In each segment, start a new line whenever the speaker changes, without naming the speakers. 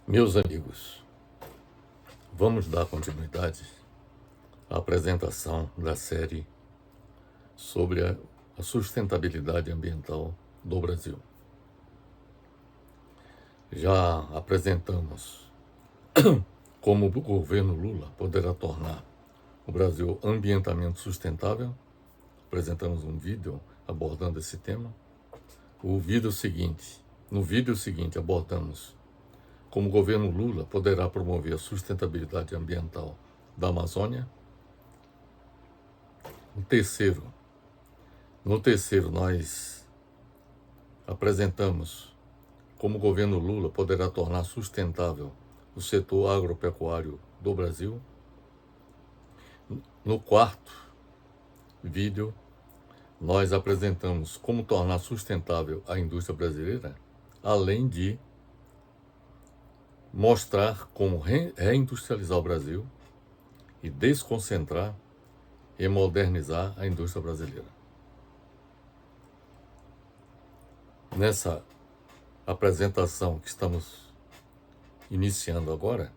Meus amigos, vamos dar continuidade à apresentação da série sobre a sustentabilidade ambiental do Brasil. Já apresentamos como o governo Lula poderá tornar o Brasil ambientalmente sustentável. Apresentamos um vídeo abordando esse tema. No vídeo seguinte abordamos como o governo Lula poderá promover a sustentabilidade ambiental da Amazônia. No terceiro, nós apresentamos como o governo Lula poderá tornar sustentável o setor agropecuário do Brasil. No quarto vídeo, nós apresentamos como tornar sustentável a indústria brasileira, além de mostrar como reindustrializar o Brasil e desconcentrar e modernizar a indústria brasileira. Nessa apresentação que estamos iniciando agora,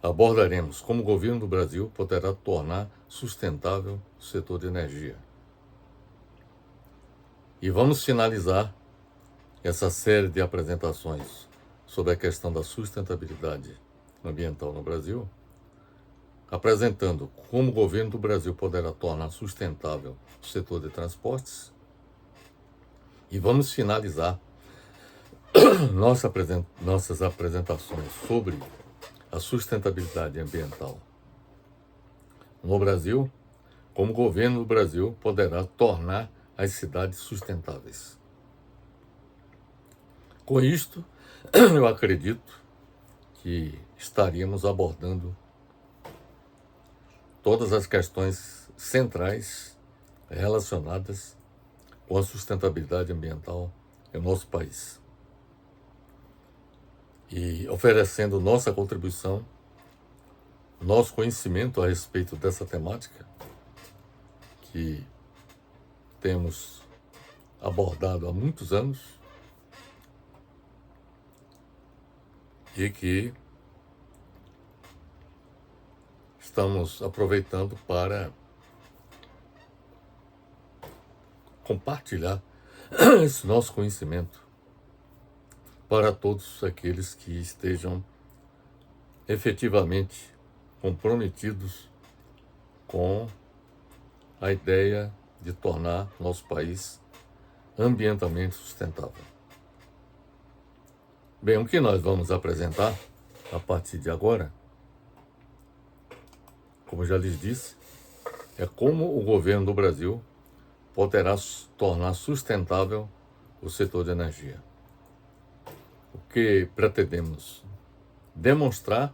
abordaremos como o governo do Brasil poderá tornar sustentável o setor de energia. E vamos finalizar essa série de apresentações sobre a questão da sustentabilidade ambiental no Brasil, apresentando como o governo do Brasil poderá tornar sustentável o setor de transportes. E vamos finalizar nossas apresentações sobre a sustentabilidade ambiental no Brasil, como o governo do Brasil poderá tornar as cidades sustentáveis. Com isto, eu acredito que estaríamos abordando todas as questões centrais relacionadas com a sustentabilidade ambiental em nosso país. E oferecendo nossa contribuição, nosso conhecimento a respeito dessa temática que temos abordado há muitos anos e que estamos aproveitando para compartilhar esse nosso conhecimento para todos aqueles que estejam efetivamente comprometidos com a ideia de tornar nosso país ambientalmente sustentável. Bem, o que nós vamos apresentar a partir de agora, como já lhes disse, é como o governo do Brasil poderá tornar sustentável o setor de energia. O que pretendemos demonstrar,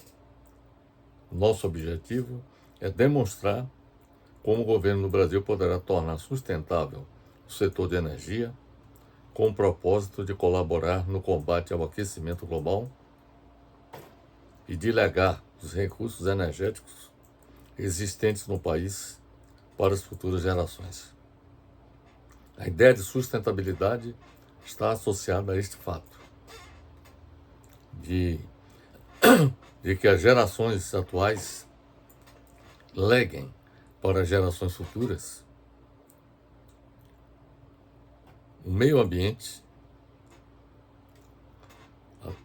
nosso objetivo é demonstrar como o governo do Brasil poderá tornar sustentável o setor de energia com o propósito de colaborar no combate ao aquecimento global e de legar os recursos energéticos existentes no país para as futuras gerações. A ideia de sustentabilidade está associada a este fato, de que as gerações atuais leguem para as gerações futuras um meio ambiente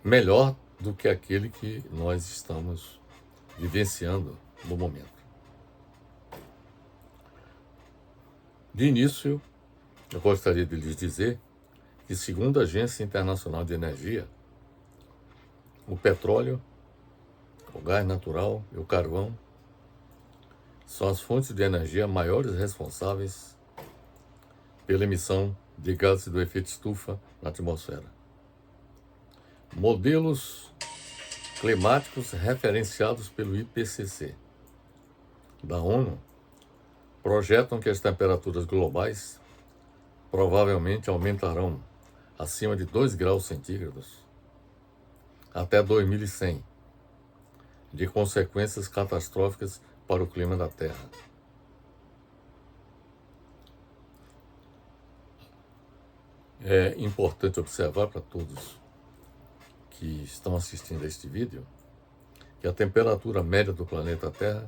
melhor do que aquele que nós estamos vivenciando no momento. De início, eu gostaria de lhes dizer que, segundo a Agência Internacional de Energia, o petróleo, o gás natural e o carvão são as fontes de energia maiores responsáveis pela emissão de gases do efeito estufa na atmosfera. Modelos climáticos referenciados pelo IPCC da ONU projetam que as temperaturas globais provavelmente aumentarão acima de 2 graus centígrados até 2100, de consequências catastróficas para o clima da Terra. É importante observar para todos que estão assistindo a este vídeo que a temperatura média do planeta Terra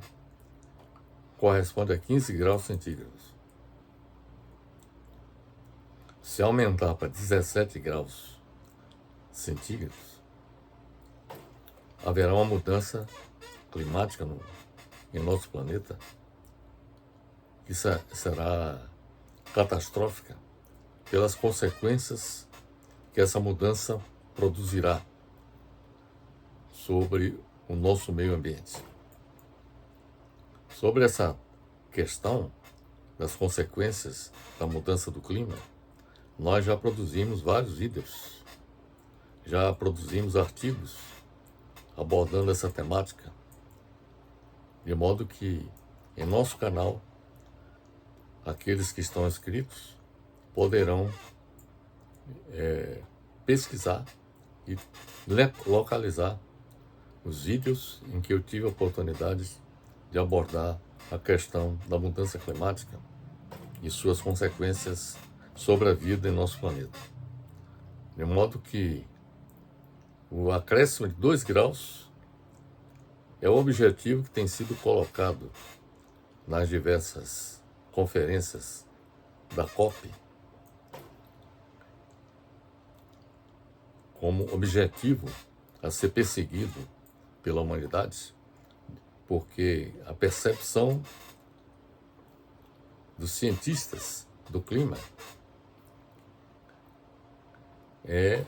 corresponde a 15 graus centígrados. Se aumentar para 17 graus centígrados, haverá uma mudança climática em nosso planeta que será catastrófica pelas consequências que essa mudança produzirá sobre o nosso meio ambiente. Sobre essa questão das consequências da mudança do clima, nós já produzimos vários vídeos, já produzimos artigos abordando essa temática, de modo que em nosso canal, aqueles que estão inscritos poderão pesquisar e localizar os vídeos em que eu tive a oportunidade de abordar a questão da mudança climática e suas consequências sobre a vida em nosso planeta. De modo que o acréscimo de 2 graus é o objetivo que tem sido colocado nas diversas conferências da COP como objetivo a ser perseguido pela humanidade, porque a percepção dos cientistas do clima é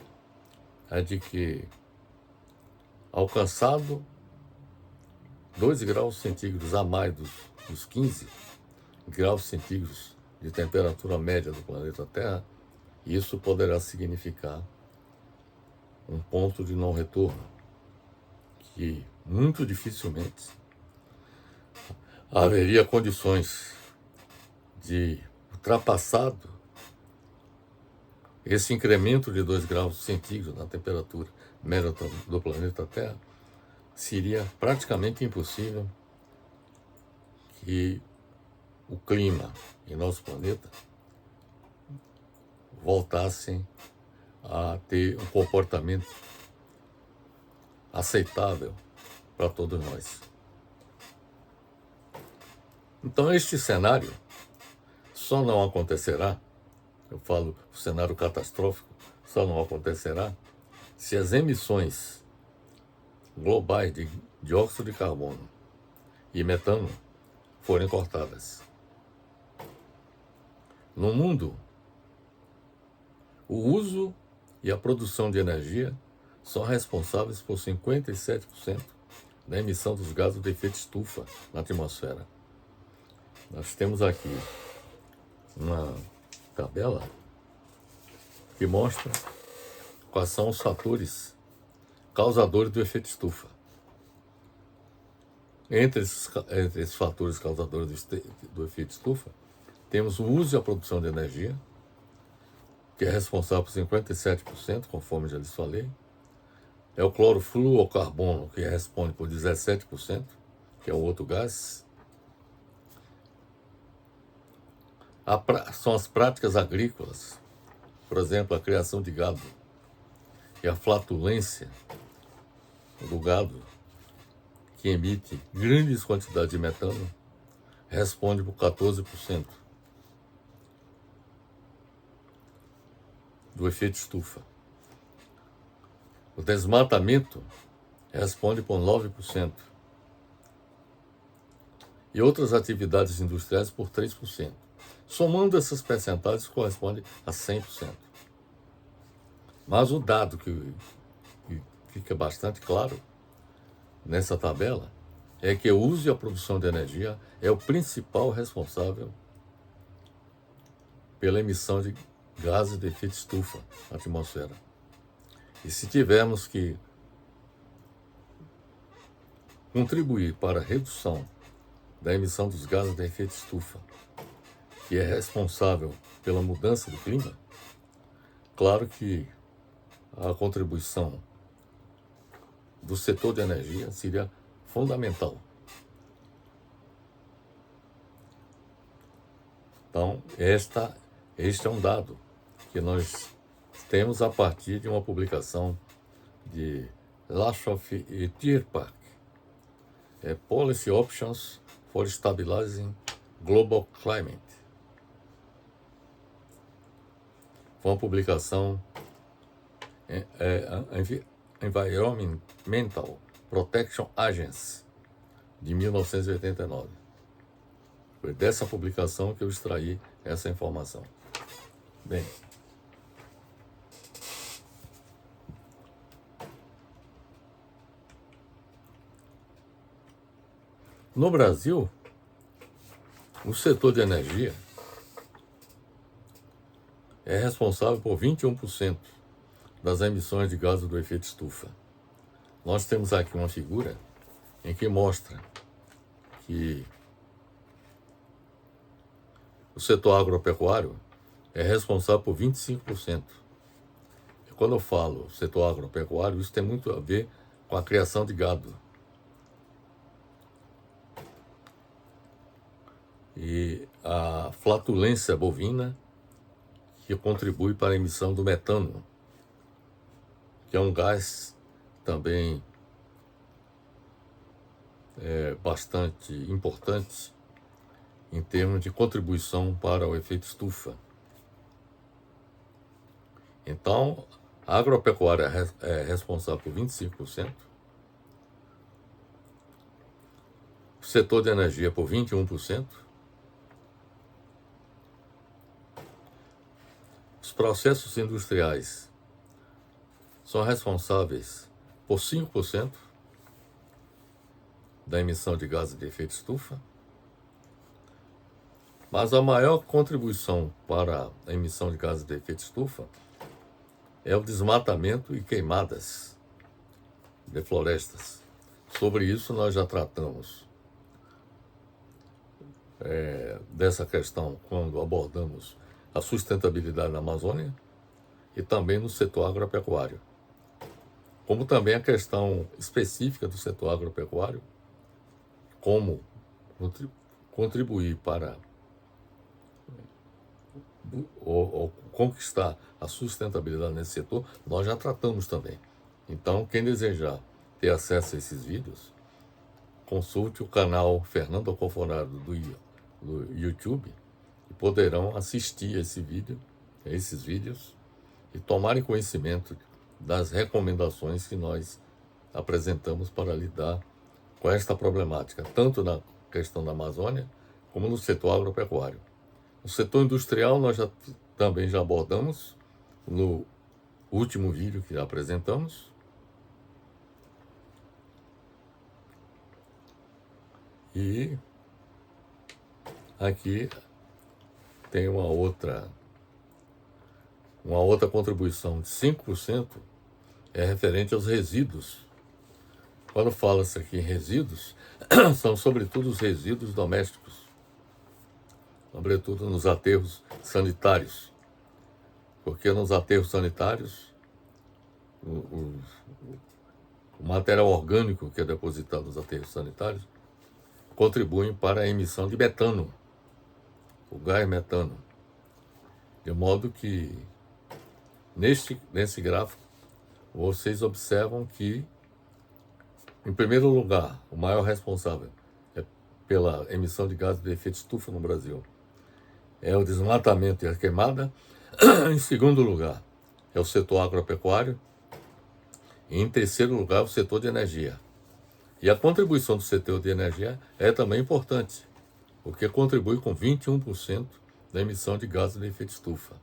a de que, alcançado 2 graus centígrados a mais dos 15 graus centígrados de temperatura média do planeta Terra, isso poderá significar um ponto de não retorno, que muito dificilmente haveria condições de ultrapassado esse incremento de 2 graus centígrados na temperatura média do planeta Terra. Seria praticamente impossível que o clima em nosso planeta voltassem a ter um comportamento aceitável para todos nós. Então este cenário só não acontecerá, eu falo o cenário catastrófico, só não acontecerá se as emissões globais de dióxido de carbono e metano forem cortadas. No mundo, o uso e a produção de energia são responsáveis por 57% da emissão dos gases de efeito estufa na atmosfera. Nós temos aqui uma tabela que mostra quais são os fatores causadores do efeito estufa. Entre esses fatores causadores do efeito estufa, temos o uso e a produção de energia, que é responsável por 57%, conforme já lhes falei. É o clorofluorcarbono, que responde por 17%, que é o outro gás. São as práticas agrícolas, por exemplo, a criação de gado e a flatulência do gado, que emite grandes quantidades de metano, responde por 14% do efeito estufa. O desmatamento responde por 9%. E outras atividades industriais por 3%. Somando essas percentagens, corresponde a 100%. Mas o dado que fica bastante claro nessa tabela é que o uso e a produção de energia é o principal responsável pela emissão de gases de efeito estufa na atmosfera. E se tivermos que contribuir para a redução da emissão dos gases de efeito estufa, que é responsável pela mudança do clima, claro que a contribuição do setor de energia seria fundamental. Então, este é um dado que nós temos a partir de uma publicação de Lashoff e Tierpark, Policy Options for Stabilizing Global Climate. Foi uma publicação Environmental Protection Agency, de 1989. Foi dessa publicação que eu extraí essa informação. Bem, no Brasil, o setor de energia é responsável por 21% das emissões de gases do efeito estufa. Nós temos aqui uma figura em que mostra que o setor agropecuário é responsável por 25%. E quando eu falo setor agropecuário, isso tem muito a ver com a criação de gado. E a flatulência bovina, que contribui para a emissão do metano, que é um gás também bastante importante em termos de contribuição para o efeito estufa. Então, a agropecuária é responsável por 25%, o setor de energia por 21%, os processos industriais são responsáveis por 5% da emissão de gases de efeito estufa, mas a maior contribuição para a emissão de gases de efeito estufa é o desmatamento e queimadas de florestas. Sobre isso nós já tratamos dessa questão quando abordamos a sustentabilidade na Amazônia e também no setor agropecuário. Como também a questão específica do setor agropecuário, como contribuir para ou conquistar a sustentabilidade nesse setor, nós já tratamos também. Então, quem desejar ter acesso a esses vídeos, consulte o canal Fernando Alcoforado do YouTube e poderão assistir esses vídeos e tomarem conhecimento das recomendações que nós apresentamos para lidar com esta problemática, tanto na questão da Amazônia como no setor agropecuário. O setor industrial nós também já abordamos no último vídeo que apresentamos. E aqui tem uma outra contribuição de 5%, é referente aos resíduos. Quando fala-se aqui em resíduos, são sobretudo os resíduos domésticos, sobretudo nos aterros sanitários, porque nos aterros sanitários o material orgânico que é depositado nos aterros sanitários contribuem para a emissão de metano, o gás metano, de modo que nesse gráfico vocês observam que, em primeiro lugar, o maior responsável pela emissão de gases de efeito estufa no Brasil é o desmatamento e a queimada. Em segundo lugar, é o setor agropecuário. E em terceiro lugar, o setor de energia. E a contribuição do setor de energia é também importante, porque contribui com 21% da emissão de gases de efeito estufa.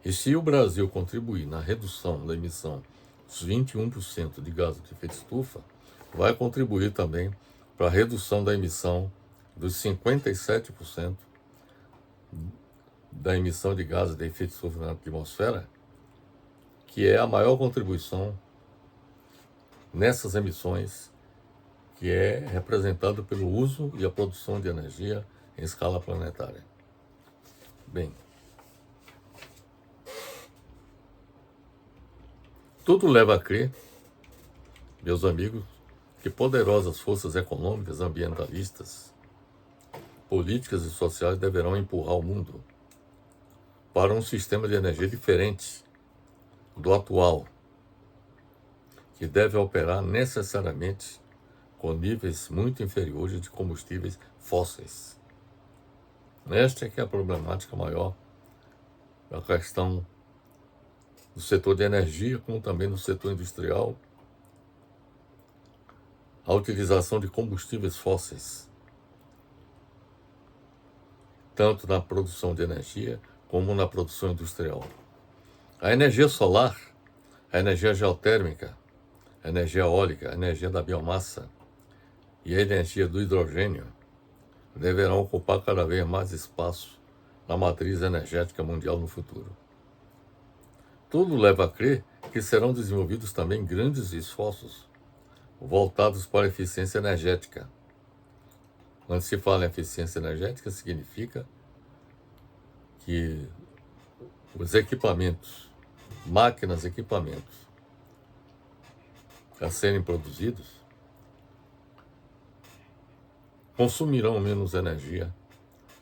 E se o Brasil contribuir na redução da emissão dos 21% de gases de efeito estufa, vai contribuir também para a redução da emissão dos 57% da emissão de gases de efeito estufa na atmosfera, que é a maior contribuição nessas emissões, que é representado pelo uso e a produção de energia em escala planetária. Bem, tudo leva a crer, meus amigos, que poderosas forças econômicas, ambientalistas, políticas e sociais deverão empurrar o mundo para um sistema de energia diferente do atual, que deve operar necessariamente com níveis muito inferiores de combustíveis fósseis. Esta é que é a problemática maior da questão do setor de energia, como também no setor industrial, a utilização de combustíveis fósseis, tanto na produção de energia como na produção industrial. A energia solar, a energia geotérmica, a energia eólica, a energia da biomassa e a energia do hidrogênio deverão ocupar cada vez mais espaço na matriz energética mundial no futuro. Tudo leva a crer que serão desenvolvidos também grandes esforços voltados para a eficiência energética. Quando se fala em eficiência energética, significa que os equipamentos, máquinas, equipamentos a serem produzidos consumirão menos energia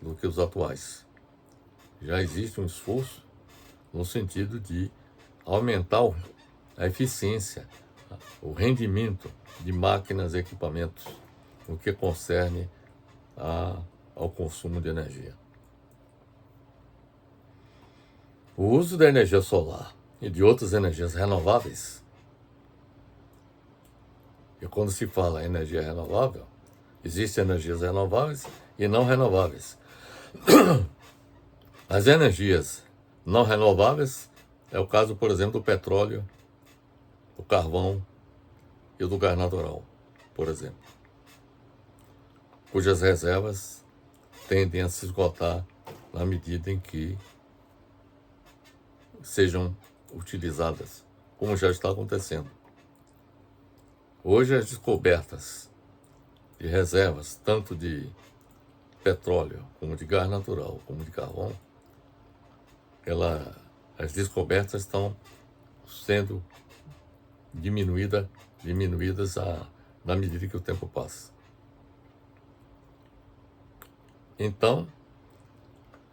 do que os atuais. Já existe um esforço no sentido de aumentar a eficiência, o rendimento de máquinas e equipamentos no que concerne ao consumo de energia. O uso da energia solar e de outras energias renováveis, e quando se fala em energia renovável, existem energias renováveis e não renováveis. As energias não renováveis é o caso, por exemplo, do petróleo, do carvão e do gás natural, por exemplo, cujas reservas tendem a se esgotar na medida em que sejam utilizadas, como já está acontecendo. Hoje as descobertas de reservas, tanto de petróleo, como de gás natural, como de carvão, as descobertas estão sendo diminuídas na medida que o tempo passa. Então,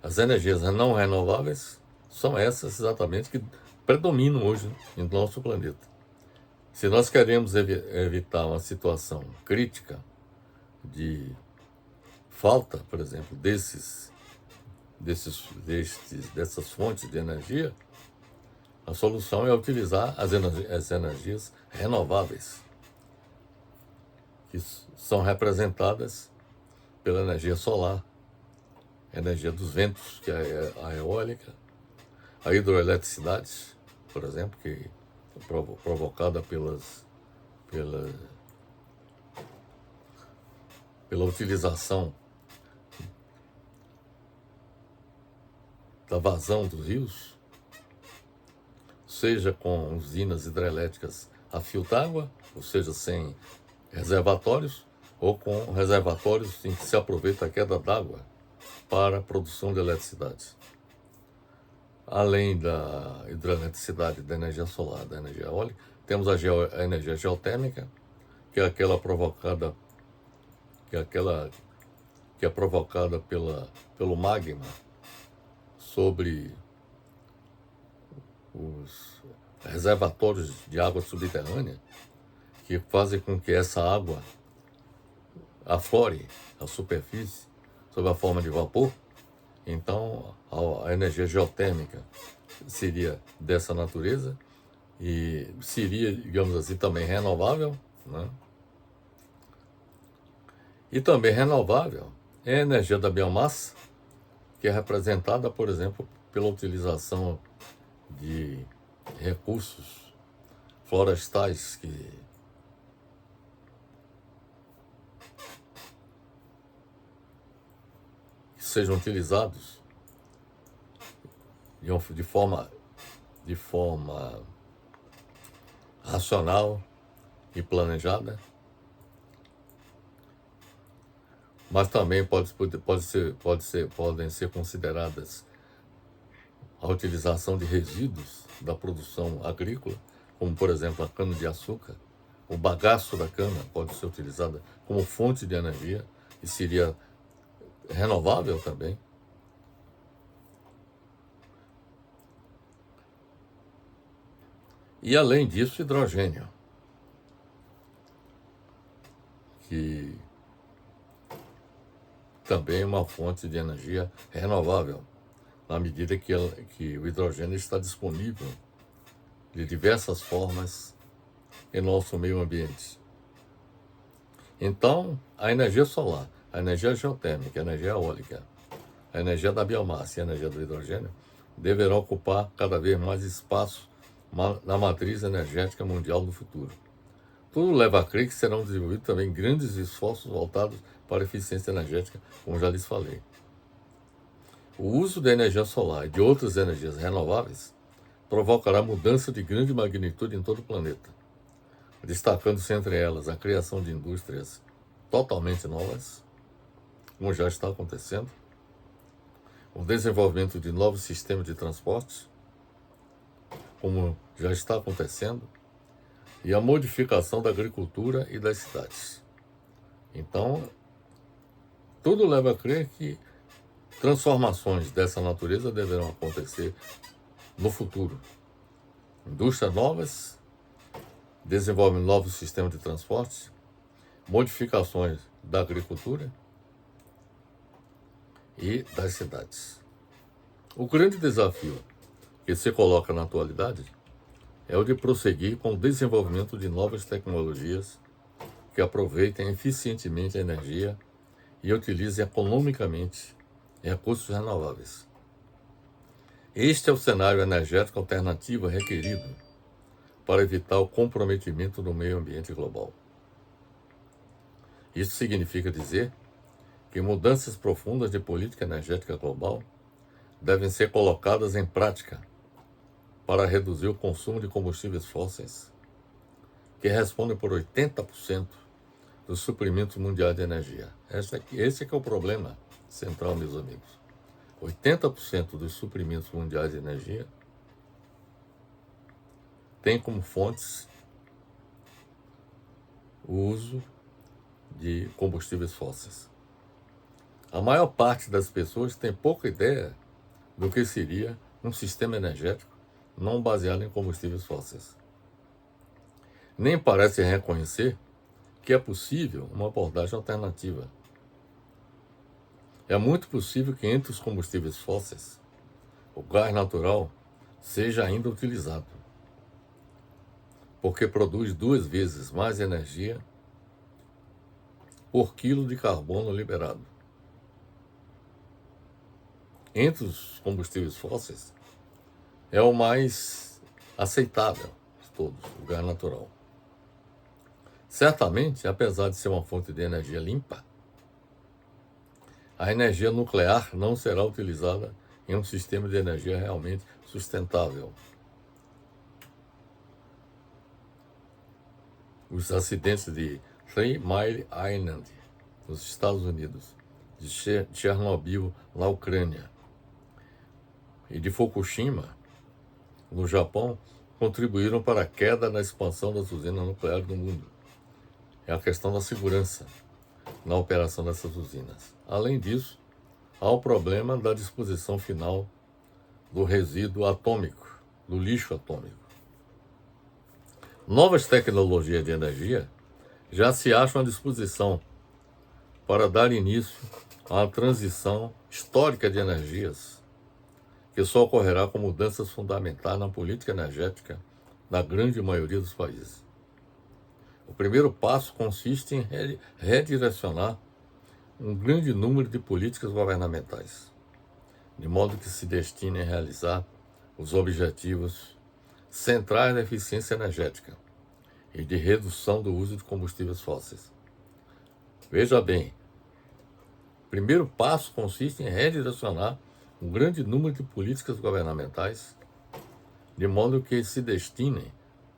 as energias não renováveis são essas exatamente que predominam hoje no nosso planeta. Se nós queremos evitar uma situação crítica de falta, por exemplo, dessas fontes de energia, a solução é utilizar as energias renováveis, que são representadas pela energia solar, a energia dos ventos, que é a eólica, a hidroeletricidade, por exemplo, que é provocada pela utilização da vazão dos rios, seja com usinas hidrelétricas a fio d'água, ou seja, sem reservatórios, ou com reservatórios em que se aproveita a queda d'água para a produção de eletricidade. Além da hidroeletricidade, da energia solar, da energia eólica, temos a energia geotérmica, que é aquela provocada, pelo magma sobre os reservatórios de água subterrânea, que fazem com que essa água aflore à superfície sob a forma de vapor. Então, a energia geotérmica seria dessa natureza e seria, digamos assim, também renovável, né? E também renovável é a energia da biomassa, que é representada, por exemplo, pela utilização de recursos florestais que sejam utilizados de forma racional e planejada, mas também podem ser consideradas a utilização de resíduos da produção agrícola, como por exemplo a cana-de-açúcar. O bagaço da cana pode ser utilizada como fonte de energia e seria renovável também. E além disso, hidrogênio. que também é uma fonte de energia renovável, na medida que o hidrogênio está disponível de diversas formas em nosso meio ambiente. Então, a energia solar, a energia geotérmica, a energia eólica, a energia da biomassa e a energia do hidrogênio deverão ocupar cada vez mais espaço na matriz energética mundial do futuro. Tudo leva a crer que serão desenvolvidos também grandes esforços voltados para a eficiência energética, como já lhes falei. O uso da energia solar e de outras energias renováveis provocará mudança de grande magnitude em todo o planeta, destacando-se entre elas a criação de indústrias totalmente novas, como já está acontecendo, o desenvolvimento de novos sistemas de transporte, como já está acontecendo, e a modificação da agricultura e das cidades. Então, tudo leva a crer que transformações dessa natureza deverão acontecer no futuro. Indústrias novas, desenvolvimento de novos sistemas de transporte, modificações da agricultura e das cidades. O grande desafio que se coloca na atualidade é o de prosseguir com o desenvolvimento de novas tecnologias que aproveitem eficientemente a energia e utilizem economicamente recursos renováveis. Este é o cenário energético alternativo requerido para evitar o comprometimento do meio ambiente global. Isso significa dizer que mudanças profundas de política energética global devem ser colocadas em prática para reduzir o consumo de combustíveis fósseis, que respondem por 80% dos suprimentos mundiais de energia. Esse é que é o problema central, meus amigos. 80% dos suprimentos mundiais de energia tem como fontes o uso de combustíveis fósseis. A maior parte das pessoas tem pouca ideia do que seria um sistema energético não baseado em combustíveis fósseis. Nem parece reconhecer que é possível uma abordagem alternativa. É muito possível que entre os combustíveis fósseis, o gás natural seja ainda utilizado, porque produz 2 vezes mais energia por quilo de carbono liberado. Entre os combustíveis fósseis, é o mais aceitável de todos, o gás natural. Certamente, apesar de ser uma fonte de energia limpa, a energia nuclear não será utilizada em um sistema de energia realmente sustentável. Os acidentes de Three Mile Island, nos Estados Unidos, de Chernobyl, na Ucrânia, e de Fukushima, no Japão, contribuíram para a queda na expansão das usinas nucleares no mundo. É a questão da segurança na operação dessas usinas. Além disso, há o problema da disposição final do resíduo atômico, do lixo atômico. Novas tecnologias de energia já se acham à disposição para dar início a uma transição histórica de energias que só ocorrerá com mudanças fundamentais na política energética na grande maioria dos países. O primeiro passo consiste em redirecionar um grande número de políticas governamentais, de modo que se destinem a realizar os objetivos centrais da eficiência energética e de redução do uso de combustíveis fósseis. Veja bem, o primeiro passo consiste em redirecionar um grande número de políticas governamentais, de modo que se destinem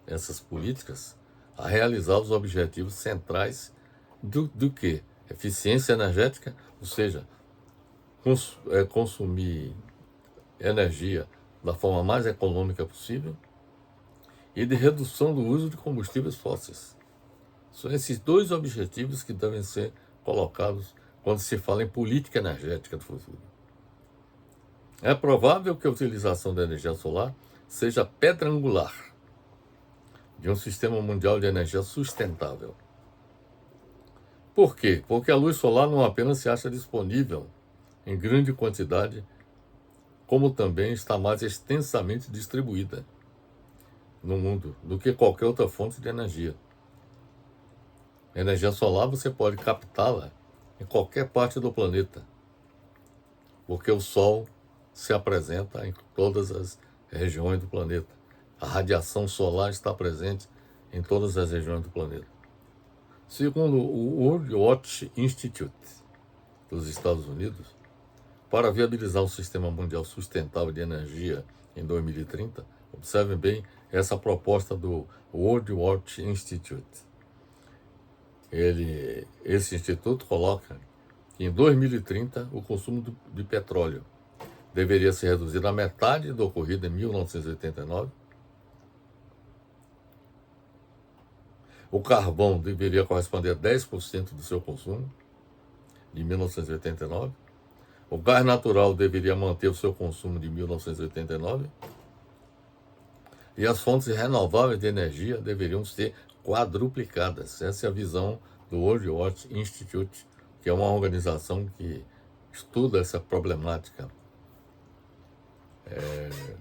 essas políticas a realizar os objetivos centrais do que? Eficiência energética, ou seja, consumir energia da forma mais econômica possível, e de redução do uso de combustíveis fósseis. São esses 2 objetivos que devem ser colocados quando se fala em política energética do futuro. É provável que a utilização da energia solar seja a pedra angular de um sistema mundial de energia sustentável. Por quê? Porque a luz solar não apenas se acha disponível em grande quantidade, como também está mais extensamente distribuída no mundo do que qualquer outra fonte de energia. A energia solar você pode captá-la em qualquer parte do planeta, porque o Sol se apresenta em todas as regiões do planeta. A radiação solar está presente em todas as regiões do planeta. Segundo o World Watch Institute dos Estados Unidos, para viabilizar um sistema mundial sustentável de energia em 2030, observem bem essa proposta do World Watch Institute. Esse instituto coloca que em 2030 o consumo de petróleo deveria ser reduzido à metade do ocorrido em 1989. O carvão deveria corresponder a 10% do seu consumo de 1989. O gás natural deveria manter o seu consumo de 1989. E as fontes renováveis de energia deveriam ser quadruplicadas. Essa é a visão do World Watch Institute, que é uma organização que estuda essa problemática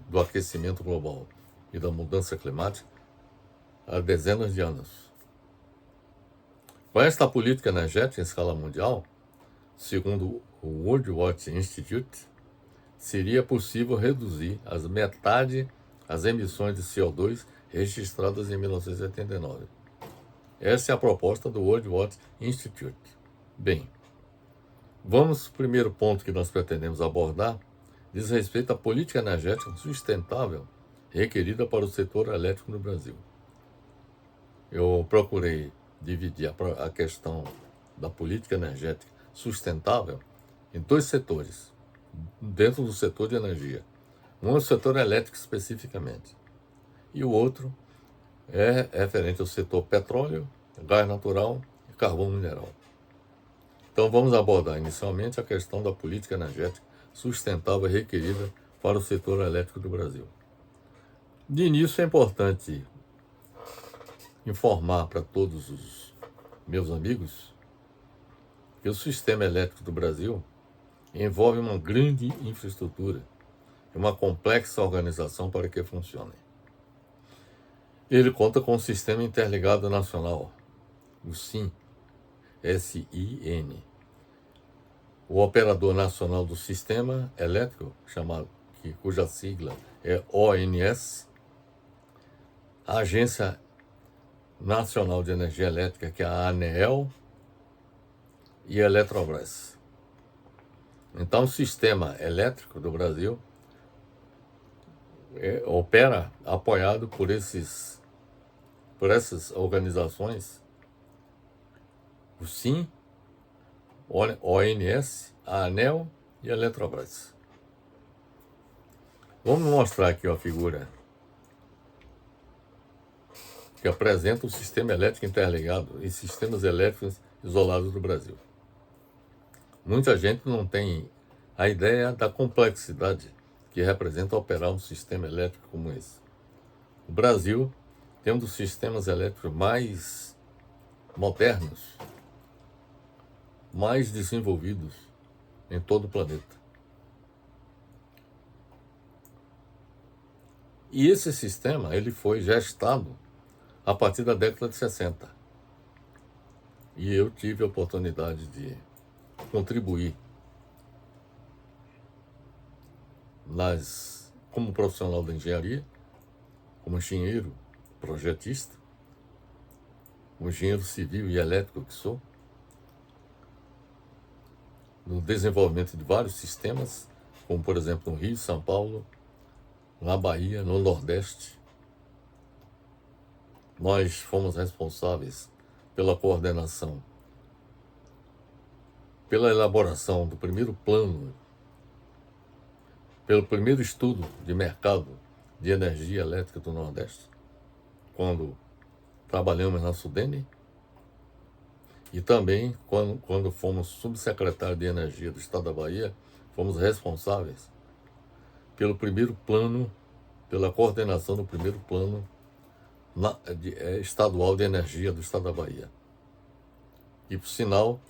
do aquecimento global e da mudança climática há dezenas de anos. Com esta política energética em escala mundial, segundo o World Watch Institute, seria possível reduzir as metade as emissões de CO2 registradas em 1989. Essa é a proposta do World Watch Institute. Bem, vamos ao primeiro ponto que nós pretendemos abordar, diz respeito à política energética sustentável requerida para o setor elétrico no Brasil. Eu procurei dividir a questão da política energética sustentável em dois setores, dentro do setor de energia. Um é o setor elétrico especificamente, e o outro é referente ao setor petróleo, gás natural e carvão mineral. Então vamos abordar inicialmente a questão da política energética sustentável requerida para o setor elétrico do Brasil. De início é importante informar para todos os meus amigos que o sistema elétrico do Brasil envolve uma grande infraestrutura e uma complexa organização para que funcione. Ele conta com o Sistema Interligado Nacional, o SIN, S-I-N, o Operador Nacional do Sistema Elétrico, cuja sigla é ONS, a Agência Nacional de Energia Elétrica, que é a ANEEL, e a Eletrobras. Então, o sistema elétrico do Brasil opera apoiado por essas organizações, o SIN, ONS, a ANEEL e a Eletrobras. Vamos mostrar aqui uma figura que apresenta o sistema elétrico interligado e sistemas elétricos isolados do Brasil. Muita gente não tem a ideia da complexidade que representa operar um sistema elétrico como esse. O Brasil tem um dos sistemas elétricos mais modernos, mais desenvolvidos em todo o planeta. E esse sistema ele foi gestado a partir da década de 60. E eu tive a oportunidade de contribuir como profissional da engenharia, como engenheiro, projetista, como engenheiro civil e elétrico que sou, no desenvolvimento de vários sistemas, como por exemplo no Rio, São Paulo, na Bahia, no Nordeste. Nós fomos responsáveis pela coordenação, pela elaboração do primeiro plano, pelo primeiro estudo de mercado de energia elétrica do Nordeste, quando trabalhamos na Sudene, e também quando fomos subsecretário de Energia do Estado da Bahia, fomos responsáveis pelo primeiro plano, pela coordenação do primeiro plano estadual de energia do Estado da Bahia. E, por sinal,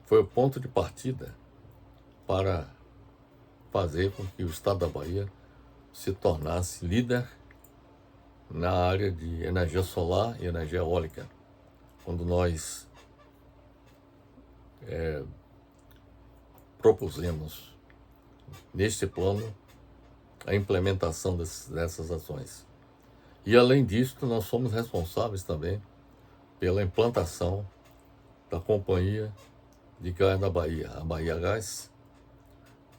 foi o ponto de partida para fazer com que o estado da Bahia se tornasse líder na área de energia solar e energia eólica, quando nós propusemos neste plano a implementação dessas ações. E além disso, nós somos responsáveis também pela implantação da Companhia de Gás da Bahia, a Bahia Gás,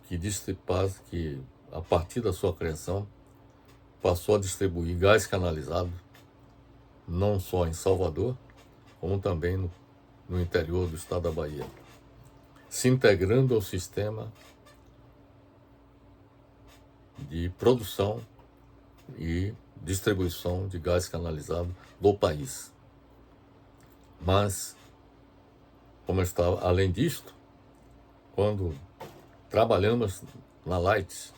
que a partir da sua criação passou a distribuir gás canalizado, não só em Salvador, como também no interior do estado da Bahia, se integrando ao sistema de produção e distribuição de gás canalizado do país. Mas, como eu estava, além disto, quando trabalhamos na Light,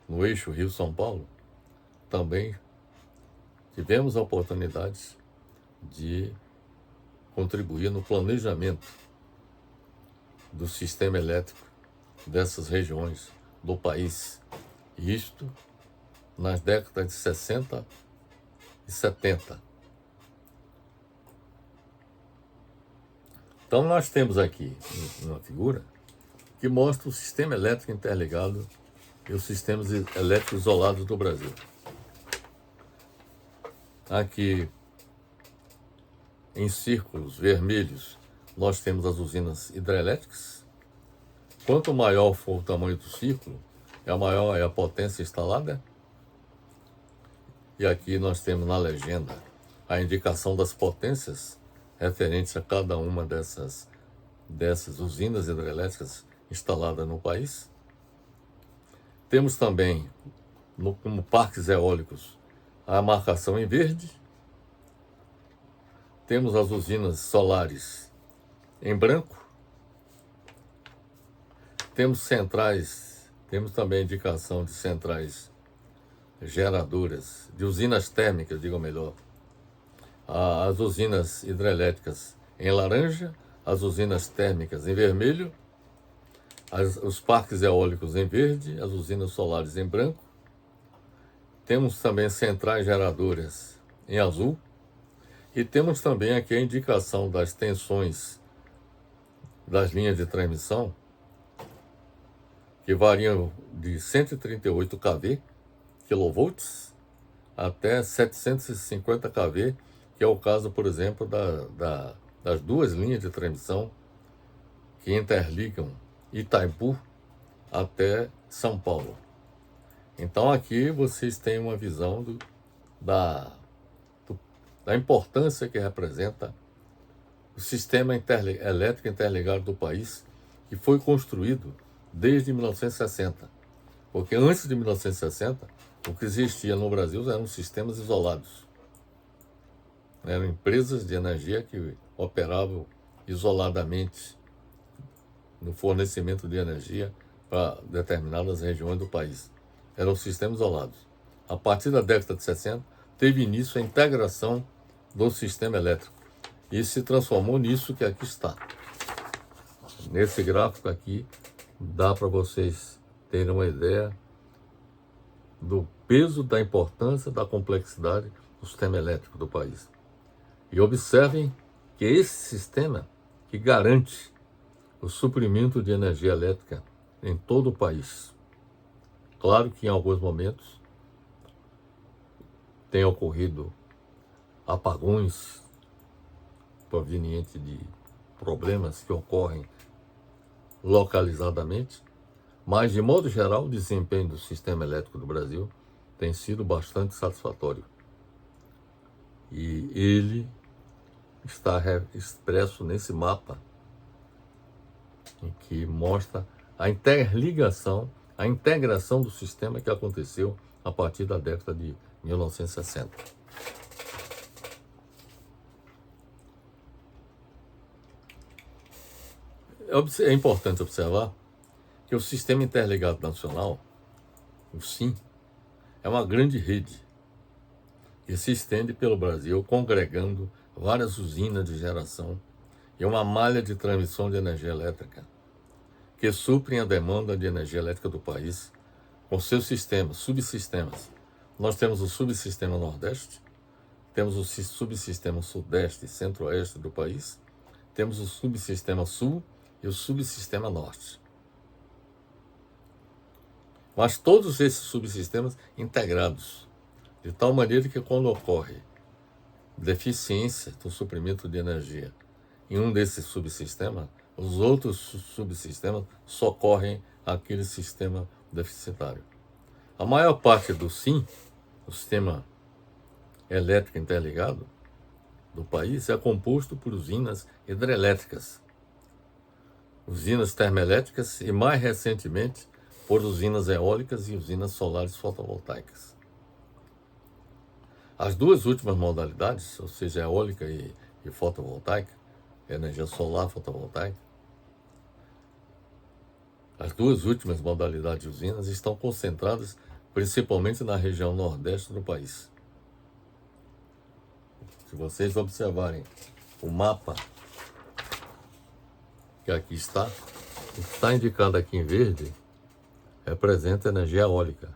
no eixo Rio-São Paulo, também tivemos a oportunidade de contribuir no planejamento do sistema elétrico dessas regiões do país. Isto nas décadas de 60 e 70. Então nós temos aqui uma figura que mostra o sistema elétrico interligado e os sistemas elétricos isolados do Brasil. Aqui, em círculos vermelhos, nós temos as usinas hidrelétricas. Quanto maior for o tamanho do círculo, maior é a potência instalada. E aqui nós temos na legenda a indicação das potências referentes a cada uma dessas usinas hidrelétricas instaladas no país. Temos também, como parques eólicos, a marcação em verde. Temos as usinas solares em branco. Temos também a indicação de centrais geradoras, de usinas térmicas, digo melhor. As usinas hidrelétricas em laranja, as usinas térmicas em vermelho, os parques eólicos em verde, as usinas solares em branco. Temos também centrais geradoras em azul. E temos também aqui a indicação das tensões das linhas de transmissão, que variam de 138 kV, kilovolts, até 750 kV, que é o caso, por exemplo, das duas linhas de transmissão que interligam Itaipu até São Paulo. Então aqui vocês têm uma visão da importância que representa o sistema elétrico interligado do país, que foi construído desde 1960. Porque antes de 1960, o que existia no Brasil eram sistemas isolados. Eram empresas de energia que operavam isoladamente no fornecimento de energia para determinadas regiões do país. Eram sistemas isolados. A partir da década de 60, teve início a integração do sistema elétrico e se transformou nisso que aqui está. Nesse gráfico aqui, dá para vocês terem uma ideia do peso, da importância, da complexidade do sistema elétrico do país. E observem que esse sistema que garante o suprimento de energia elétrica em todo o país. Claro que em alguns momentos tem ocorrido apagões provenientes de problemas que ocorrem localizadamente, mas de modo geral o desempenho do sistema elétrico do Brasil tem sido bastante satisfatório. E ele está expresso nesse mapa, em que mostra a interligação, a integração do sistema que aconteceu a partir da década de 1960. É importante observar que o Sistema Interligado Nacional, o SIN, é uma grande rede que se estende pelo Brasil, congregando várias usinas de geração e uma malha de transmissão de energia elétrica, que suprem a demanda de energia elétrica do país com seus sistemas, subsistemas. Nós temos o subsistema Nordeste, temos o subsistema Sudeste e Centro-Oeste do país, temos o subsistema Sul e o subsistema Norte. Mas todos esses subsistemas integrados, de tal maneira que quando ocorre deficiência do suprimento de energia em um desses subsistemas, os outros subsistemas socorrem aquele sistema deficitário. A maior parte do SIM, o Sistema Elétrico Interligado do país, é composto por usinas hidrelétricas, usinas termoelétricas e, mais recentemente, por usinas eólicas e usinas solares fotovoltaicas. As duas últimas modalidades, ou seja, eólica e fotovoltaica, energia solar fotovoltaica, as duas últimas modalidades de usinas estão concentradas principalmente na região nordeste do país. Se vocês observarem o mapa que aqui está indicado aqui em verde, representa energia eólica.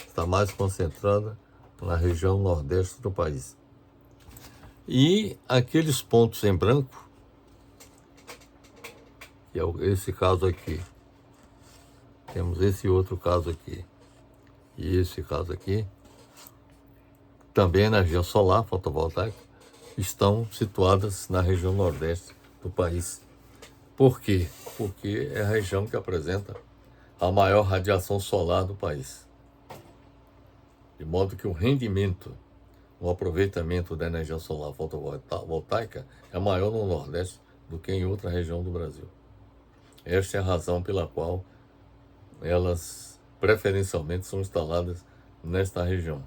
Está mais concentrada na região nordeste do país. E aqueles pontos em branco, que é esse caso aqui, temos esse outro caso aqui, e esse caso aqui, também energia solar fotovoltaica, estão situadas na região nordeste do país. Por quê? Porque é a região que apresenta a maior radiação solar do país. De modo que o rendimento, o aproveitamento da energia solar fotovoltaica é maior no Nordeste do que em outra região do Brasil. Esta é a razão pela qual elas preferencialmente são instaladas nesta região.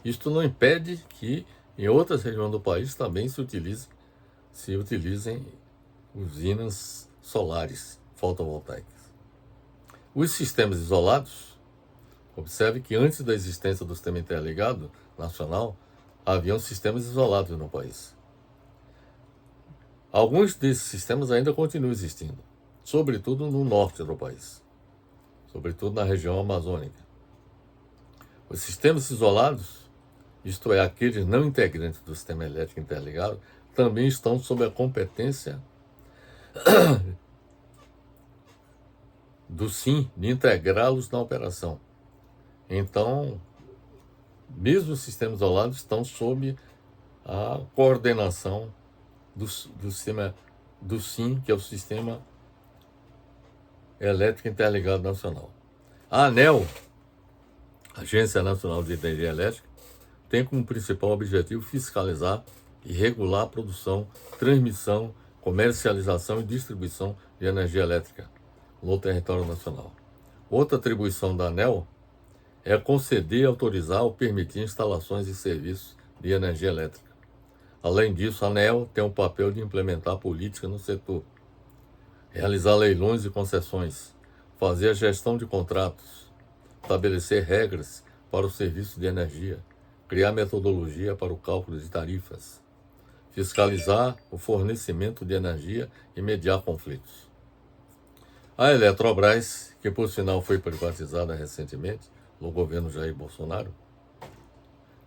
Isto não impede que em outras regiões do país também se utilizem usinas solares fotovoltaicas. Os sistemas isolados, observe que antes da existência do Sistema Interligado Nacional, haviam sistemas isolados no país. Alguns desses sistemas ainda continuam existindo, sobretudo no norte do país, sobretudo na região amazônica. Os sistemas isolados, isto é, aqueles não integrantes do Sistema Elétrico Interligado, também estão sob a competência do SIM de integrá-los na operação. Então, mesmo os sistemas isolados estão sob a coordenação do sistema do SIM, que é o Sistema Elétrico Interligado Nacional. A ANEEL, Agência Nacional de Energia Elétrica, tem como principal objetivo fiscalizar e regular a produção, transmissão, comercialização e distribuição de energia elétrica no território nacional. Outra atribuição da ANEEL é conceder, autorizar ou permitir instalações e serviços de energia elétrica. Além disso, a ANEEL tem o papel de implementar política no setor, realizar leilões e concessões, fazer a gestão de contratos, estabelecer regras para o serviço de energia, criar metodologia para o cálculo de tarifas, fiscalizar o fornecimento de energia e mediar conflitos. A Eletrobras, que por sinal foi privatizada recentemente no governo Jair Bolsonaro,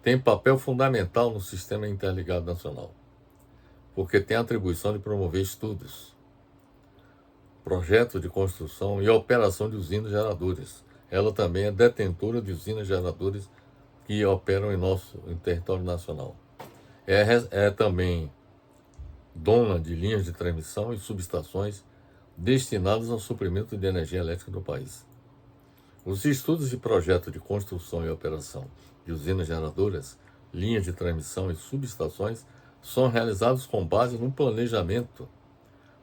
tem papel fundamental no Sistema Interligado Nacional, porque tem a atribuição de promover estudos, projeto de construção e operação de usinas geradoras. Ela também é detentora de usinas geradoras que operam em território nacional. É também dona de linhas de transmissão e subestações destinadas ao suprimento de energia elétrica do país. Os estudos de projeto de construção e operação de usinas geradoras, linhas de transmissão e subestações são realizados com base no planejamento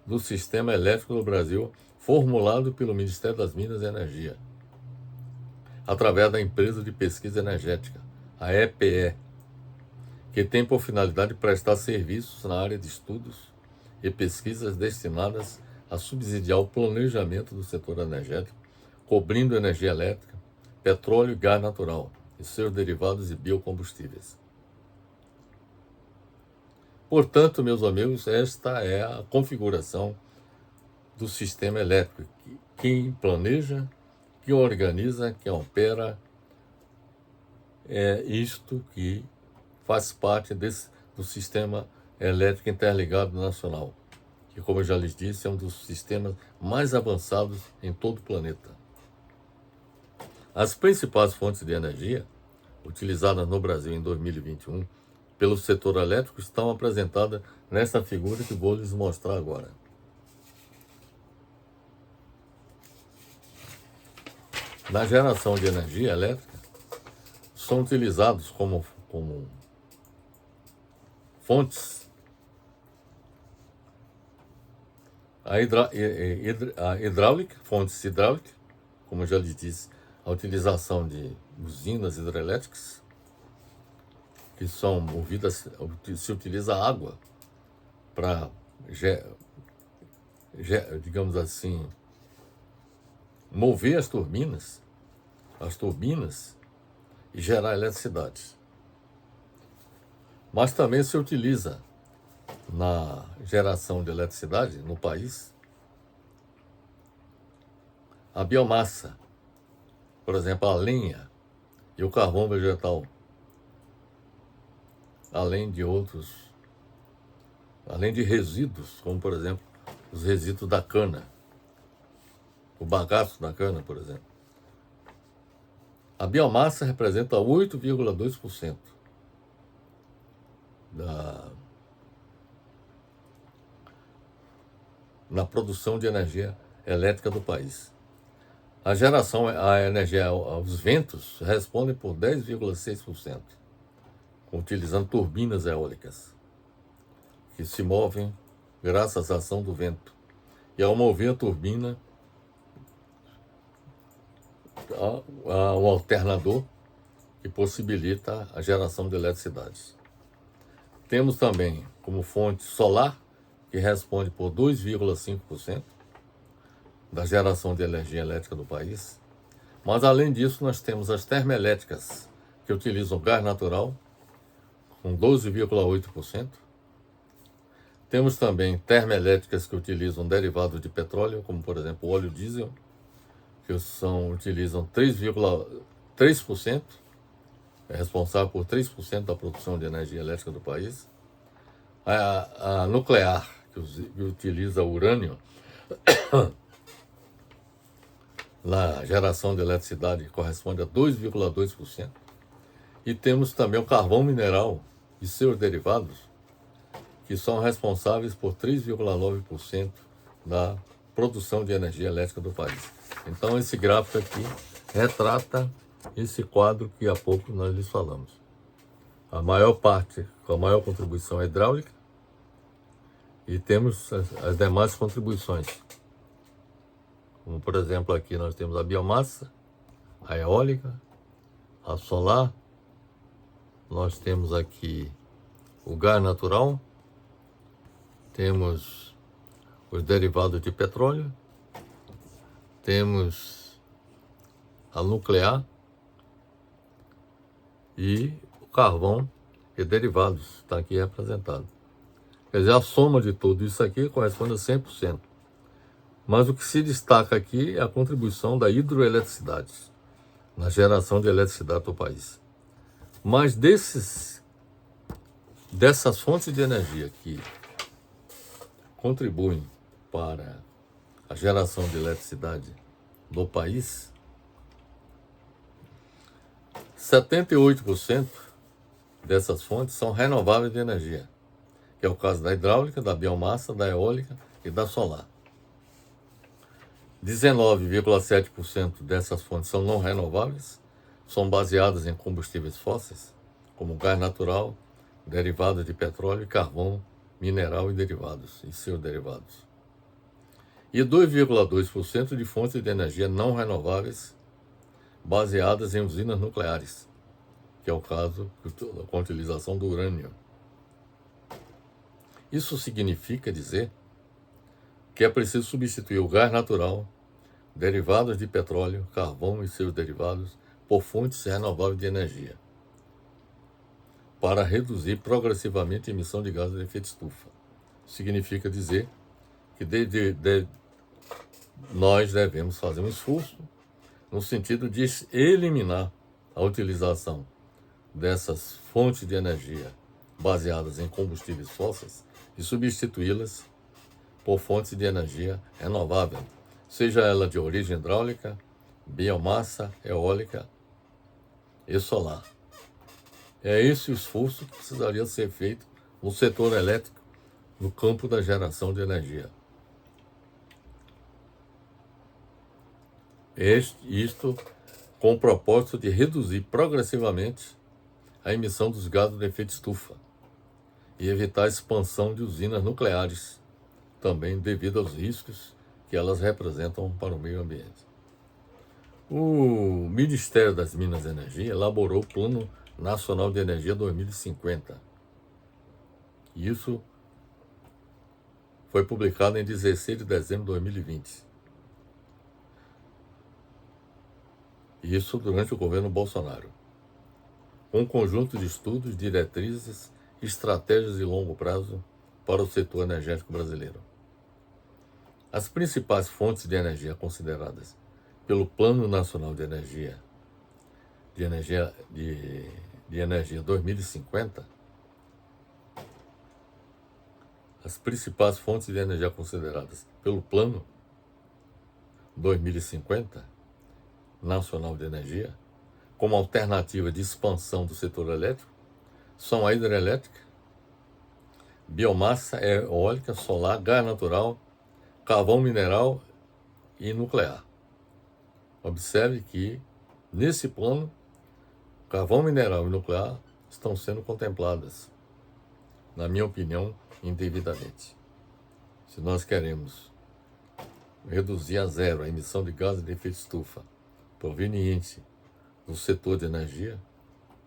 do Sistema Elétrico do Brasil, formulado pelo Ministério das Minas e Energia, através da Empresa de Pesquisa Energética, a EPE, que tem por finalidade prestar serviços na área de estudos e pesquisas destinadas a subsidiar o planejamento do setor energético, cobrindo energia elétrica, petróleo e gás natural, e seus derivados e biocombustíveis. Portanto, meus amigos, esta é a configuração do sistema elétrico. Quem planeja, quem organiza, quem opera, é isto que faz parte do sistema elétrico interligado nacional, que, como eu já lhes disse, é um dos sistemas mais avançados em todo o planeta. As principais fontes de energia utilizadas no Brasil em 2021 pelo setor elétrico estão apresentadas nesta figura que vou lhes mostrar agora. Na geração de energia elétrica, são utilizados como fontes a hidráulica, fontes hidráulicas, como eu já lhes disse, a utilização de usinas hidrelétricas, que são movidas, se utiliza água para, digamos assim, mover as turbinas e gerar eletricidade. Mas também se utiliza na geração de eletricidade no país a biomassa, por exemplo, a lenha e o carvão vegetal, além de resíduos, como por exemplo os resíduos da cana, o bagaço da cana, por exemplo. A biomassa representa 8,2% na produção de energia elétrica do país. A geração, a energia, os ventos respondem por 10,6%, utilizando turbinas eólicas, que se movem graças à ação do vento. E ao mover a turbina, há um alternador que possibilita a geração de eletricidade. Temos também como fonte solar, que responde por 2,5% da geração de energia elétrica do país. Mas, além disso, nós temos as termoelétricas, que utilizam gás natural, com 12,8%. Temos também termoelétricas que utilizam derivados de petróleo, como, por exemplo, o óleo diesel, que utilizam 3%, é responsável por 3% da produção de energia elétrica do país. A nuclear, que utiliza urânio na geração de eletricidade, corresponde a 2,2%. E temos também o carvão mineral e seus derivados, que são responsáveis por 3,9% da produção de energia elétrica do país. Então, esse gráfico aqui retrata esse quadro que há pouco nós lhes falamos. A maior parte, com a maior contribuição é hidráulica, e temos as demais contribuições. Como, por exemplo, aqui nós temos a biomassa, a eólica, a solar, nós temos aqui o gás natural, temos os derivados de petróleo, temos a nuclear e o carvão e derivados, está aqui representado. Quer dizer, a soma de tudo isso aqui corresponde a 100%. Mas o que se destaca aqui é a contribuição da hidroeletricidade na geração de eletricidade do país. Mas dessas fontes de energia que contribuem para a geração de eletricidade do país, 78% dessas fontes são renováveis de energia, que é o caso da hidráulica, da biomassa, da eólica e da solar. 19,7% dessas fontes são não renováveis, são baseadas em combustíveis fósseis, como gás natural, derivados de petróleo, carvão, mineral e derivados, e seus derivados. E 2,2% de fontes de energia não renováveis, baseadas em usinas nucleares, que é o caso com a utilização do urânio. Isso significa dizer que é preciso substituir o gás natural, derivados de petróleo, carvão e seus derivados por fontes renováveis de energia. para reduzir progressivamente a emissão de gases de efeito estufa. Significa dizer que nós devemos fazer um esforço no sentido de eliminar a utilização dessas fontes de energia baseadas em combustíveis fósseis e substituí-las por fontes de energia renovável, seja ela de origem hidráulica, biomassa, eólica e solar. É esse o esforço que precisaria ser feito no setor elétrico, no campo da geração de energia. Isto com o propósito de reduzir progressivamente a emissão dos gases de efeito estufa e evitar a expansão de usinas nucleares, também devido aos riscos que elas representam para o meio ambiente. O Ministério das Minas e Energia elaborou o Plano Nacional de Energia 2050. Isso foi publicado em 16 de dezembro de 2020. Isso durante o governo Bolsonaro. Um conjunto de estudos, diretrizes, estratégias de longo prazo para o setor energético brasileiro. As principais fontes de energia consideradas pelo Plano Nacional de Energia, de energia 2050, as principais fontes de energia consideradas pelo Plano 2050 Nacional de Energia, como alternativa de expansão do setor elétrico, são a hidrelétrica, biomassa, eólica, solar, gás natural, carvão mineral e nuclear. Observe que, nesse plano, carvão mineral e nuclear estão sendo contempladas, na minha opinião, indevidamente. Se nós queremos reduzir a zero a emissão de gases de efeito estufa proveniente do setor de energia,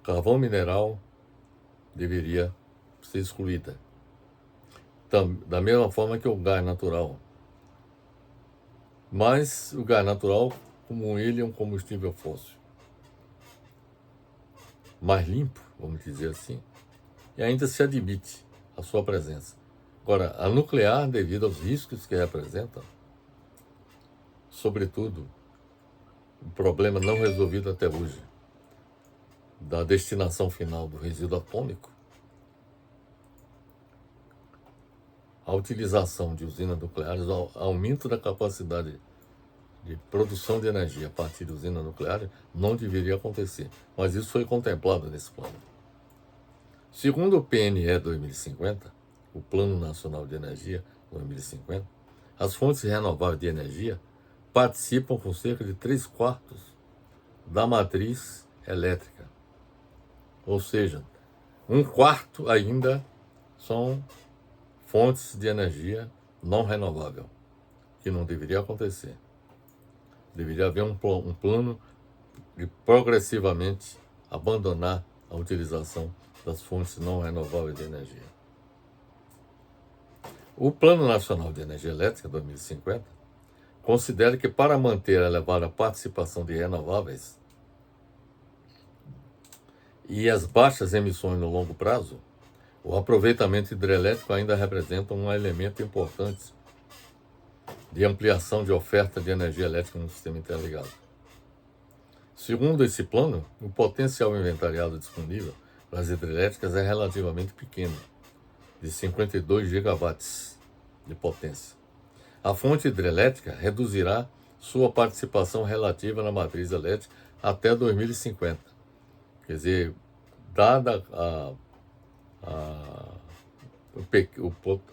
carvão mineral deveria ser excluída. Da mesma forma que o gás natural. Mas o gás natural, como ele é um combustível fóssil mais limpo, vamos dizer assim, e ainda se admite a sua presença. Agora, a nuclear, devido aos riscos que representa, sobretudo o problema não resolvido até hoje da destinação final do resíduo atômico, a utilização de usinas nucleares, o aumento da capacidade de produção de energia a partir de usinas nucleares não deveria acontecer, mas isso foi contemplado nesse plano. Segundo o PNE 2050, o Plano Nacional de Energia 2050, as fontes renováveis de energia participam com cerca de 3/4 da matriz elétrica. Ou seja, 1/4 ainda são fontes de energia não renovável, que não deveria acontecer. Deveria haver um plano de progressivamente abandonar a utilização das fontes não renováveis de energia. O Plano Nacional de Energia Elétrica 2050 considera que, para manter a elevada participação de renováveis e as baixas emissões no longo prazo, o aproveitamento hidrelétrico ainda representa um elemento importante de ampliação de oferta de energia elétrica no sistema interligado. Segundo esse plano, o potencial inventariado disponível para as hidrelétricas é relativamente pequeno, de 52 gigawatts de potência. A fonte hidrelétrica reduzirá sua participação relativa na matriz elétrica até 2050. Quer dizer, dada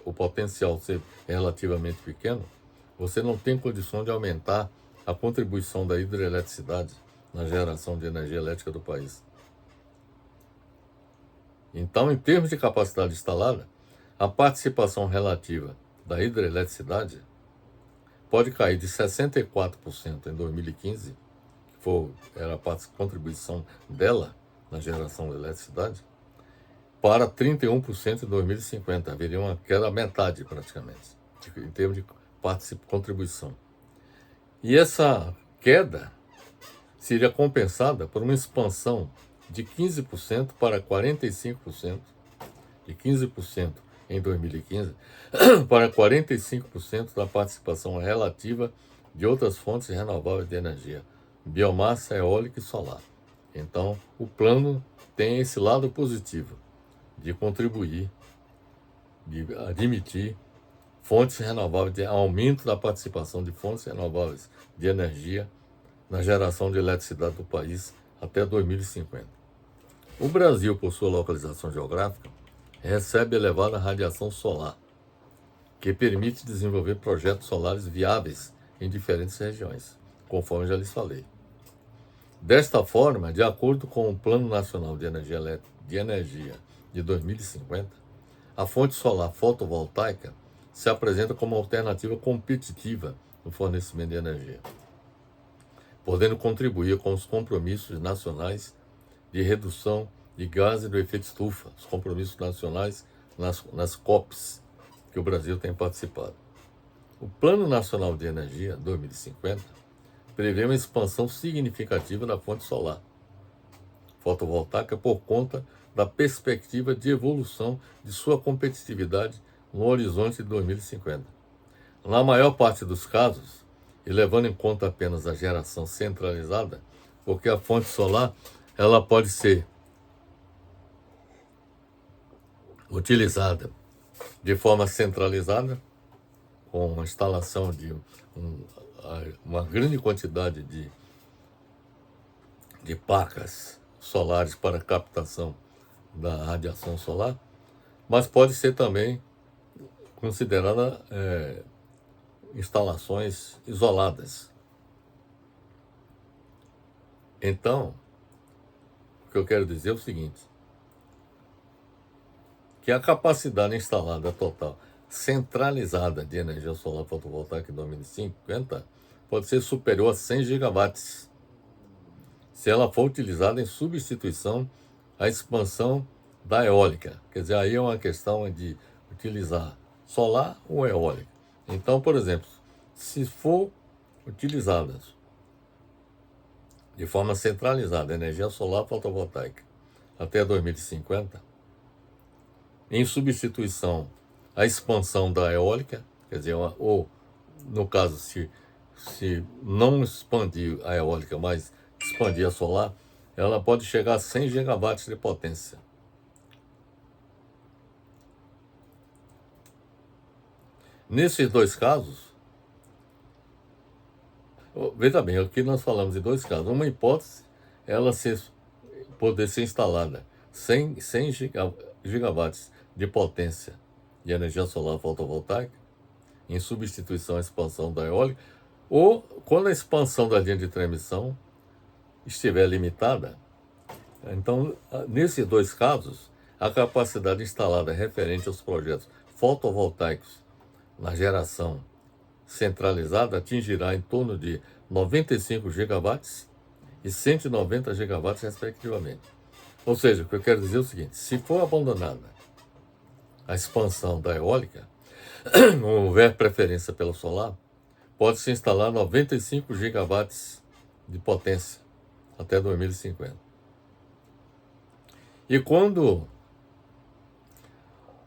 o potencial ser relativamente pequeno, você não tem condição de aumentar a contribuição da hidroeletricidade na geração de energia elétrica do país. Então, em termos de capacidade instalada, a participação relativa da hidroeletricidade pode cair de 64% em 2015, que era a contribuição dela na geração de eletricidade, para 31% em 2050. Haveria uma queda metade, praticamente, em termos de contribuição. E essa queda seria compensada por uma expansão de 15% para 45%, de 15% em 2015, para 45% da participação relativa de outras fontes renováveis de energia, biomassa, eólica e solar. Então, o plano tem esse lado positivo de contribuir, de admitir fontes renováveis, de aumento da participação de fontes renováveis de energia na geração de eletricidade do país até 2050. O Brasil, por sua localização geográfica, recebe elevada radiação solar, que permite desenvolver projetos solares viáveis em diferentes regiões, conforme já lhes falei. Desta forma, de acordo com o Plano Nacional de Energia de 2050, a fonte solar fotovoltaica se apresenta como alternativa competitiva no fornecimento de energia, podendo contribuir com os compromissos nacionais de redução de gases do efeito estufa, os compromissos nacionais nas COPs que o Brasil tem participado. O Plano Nacional de Energia 2050 prevê uma expansão significativa da fonte solar fotovoltaica por conta da perspectiva de evolução de sua competitividade no horizonte de 2050. Na maior parte dos casos, e levando em conta apenas a geração centralizada, porque a fonte solar ela pode ser utilizada de forma centralizada, com a instalação de uma grande quantidade de placas solares para captação da radiação solar, mas pode ser também considerada instalações isoladas. Então, o que eu quero dizer é o seguinte, que a capacidade instalada total centralizada de energia solar fotovoltaica em 2050 pode ser superior a 100 gigawatts, se ela for utilizada em substituição à expansão da eólica. Quer dizer, aí é uma questão de utilizar solar ou eólica. Então, por exemplo, se for utilizadas de forma centralizada a energia solar fotovoltaica até 2050, em substituição à expansão da eólica, quer dizer, ou no caso, se não expandir a eólica, mas expandir a solar, ela pode chegar a 100 gigawatts de potência. Nesses dois casos, veja bem, aqui nós falamos de dois casos. Uma hipótese, ela poder ser instalada 100 gigawatts de potência de energia solar fotovoltaica, em substituição à expansão da eólica, ou quando a expansão da linha de transmissão estiver limitada. Então, nesses dois casos, a capacidade instalada referente aos projetos fotovoltaicos na geração centralizada atingirá em torno de 95 gigawatts e 190 gigawatts, respectivamente. Ou seja, o que eu quero dizer é o seguinte, se for abandonada a expansão da eólica, não houver preferência pelo solar, pode-se instalar 95 gigawatts de potência até 2050. E quando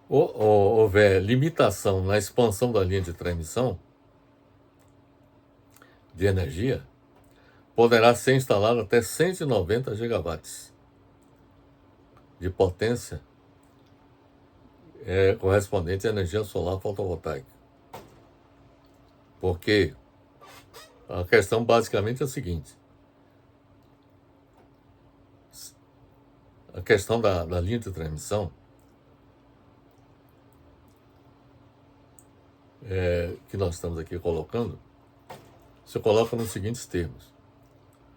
houver limitação na expansão da linha de transmissão de energia, poderá ser instalado até 190 gigawatts de potência correspondente à energia solar fotovoltaica. Porque a questão basicamente é a seguinte, a questão da linha de transmissão que nós estamos aqui colocando, se coloca nos seguintes termos.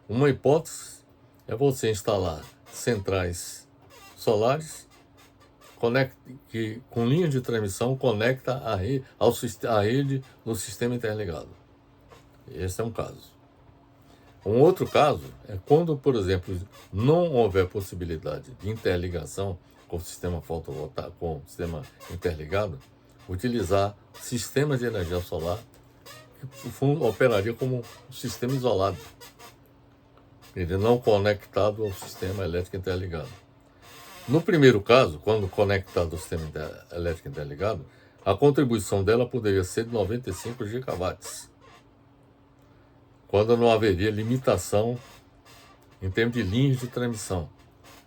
Uma hipótese é você instalar centrais solares que com linha de transmissão conecta a rede no sistema interligado. Esse é um caso. Um outro caso é quando, por exemplo, não houver possibilidade de interligação com o sistema fotovoltaico, com o sistema interligado, utilizar sistemas de energia solar que operaria como um sistema isolado. ele não conectado ao sistema elétrico interligado. No primeiro caso, quando conectado ao sistema elétrico interligado, a contribuição dela poderia ser de 95 gigawatts, quando não haveria limitação em termos de linhas de transmissão.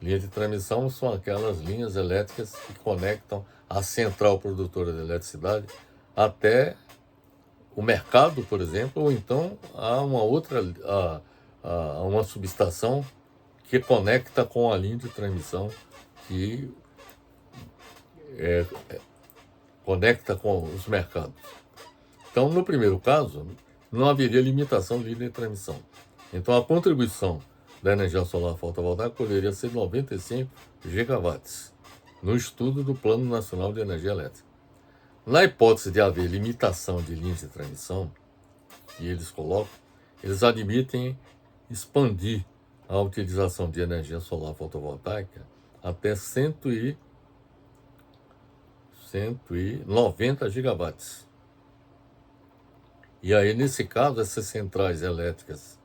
Linhas de transmissão são aquelas linhas elétricas que conectam a central produtora de eletricidade até o mercado, por exemplo, ou então a uma outra, a uma subestação que conecta com a linha de transmissão que conecta com os mercados. Então, no primeiro caso, não haveria limitação de linha de transmissão. Então, a contribuição da energia solar fotovoltaica poderia ser 95 gigawatts, no estudo do Plano Nacional de Energia Elétrica. Na hipótese de haver limitação de linhas de transmissão, que eles colocam, eles admitem expandir a utilização de energia solar fotovoltaica até 190 gigawatts. E aí, nesse caso, essas centrais elétricas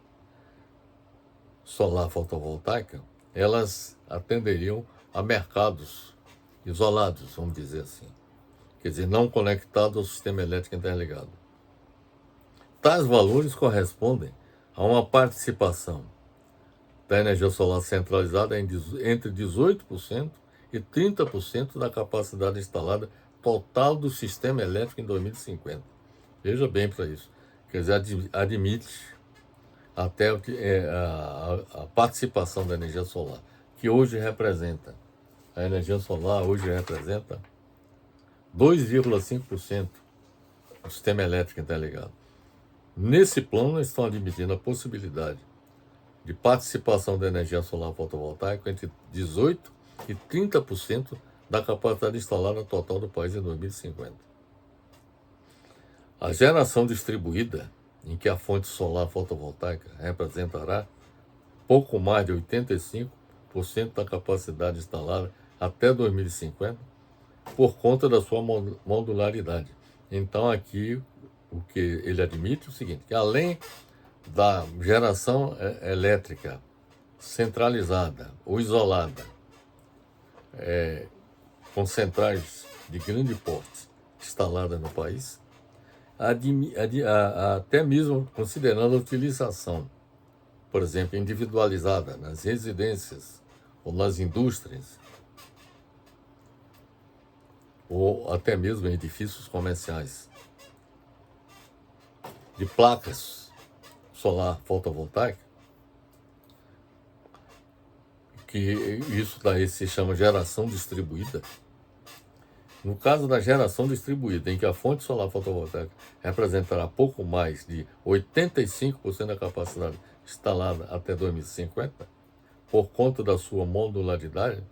solar fotovoltaica, elas atenderiam a mercados isolados, vamos dizer assim. Quer dizer, não conectados ao sistema elétrico interligado. Tais valores correspondem a uma participação da energia solar centralizada entre 18% e 30% da capacidade instalada total do sistema elétrico em 2050. Veja bem para isso. Quer dizer, admite até a participação da energia solar, que hoje representa, a energia solar hoje representa 2,5% do sistema elétrico interligado. Nesse plano, estão admitindo a possibilidade de participação da energia solar fotovoltaica entre 18% e 30% da capacidade instalada total do país em 2050. A geração distribuída, em que a fonte solar fotovoltaica representará pouco mais de 85% da capacidade instalada até 2050, por conta da sua modularidade. Então, aqui, o que ele admite é o seguinte, que além da geração elétrica centralizada ou isolada, com centrais de grande porte instaladas no país, até mesmo considerando a utilização, por exemplo, individualizada nas residências ou nas indústrias, ou até mesmo em edifícios comerciais, de placas solar fotovoltaica, que isso daí se chama geração distribuída. No caso da geração distribuída, em que a fonte solar fotovoltaica representará pouco mais de 85% da capacidade instalada até 2050, por conta da sua modularidade,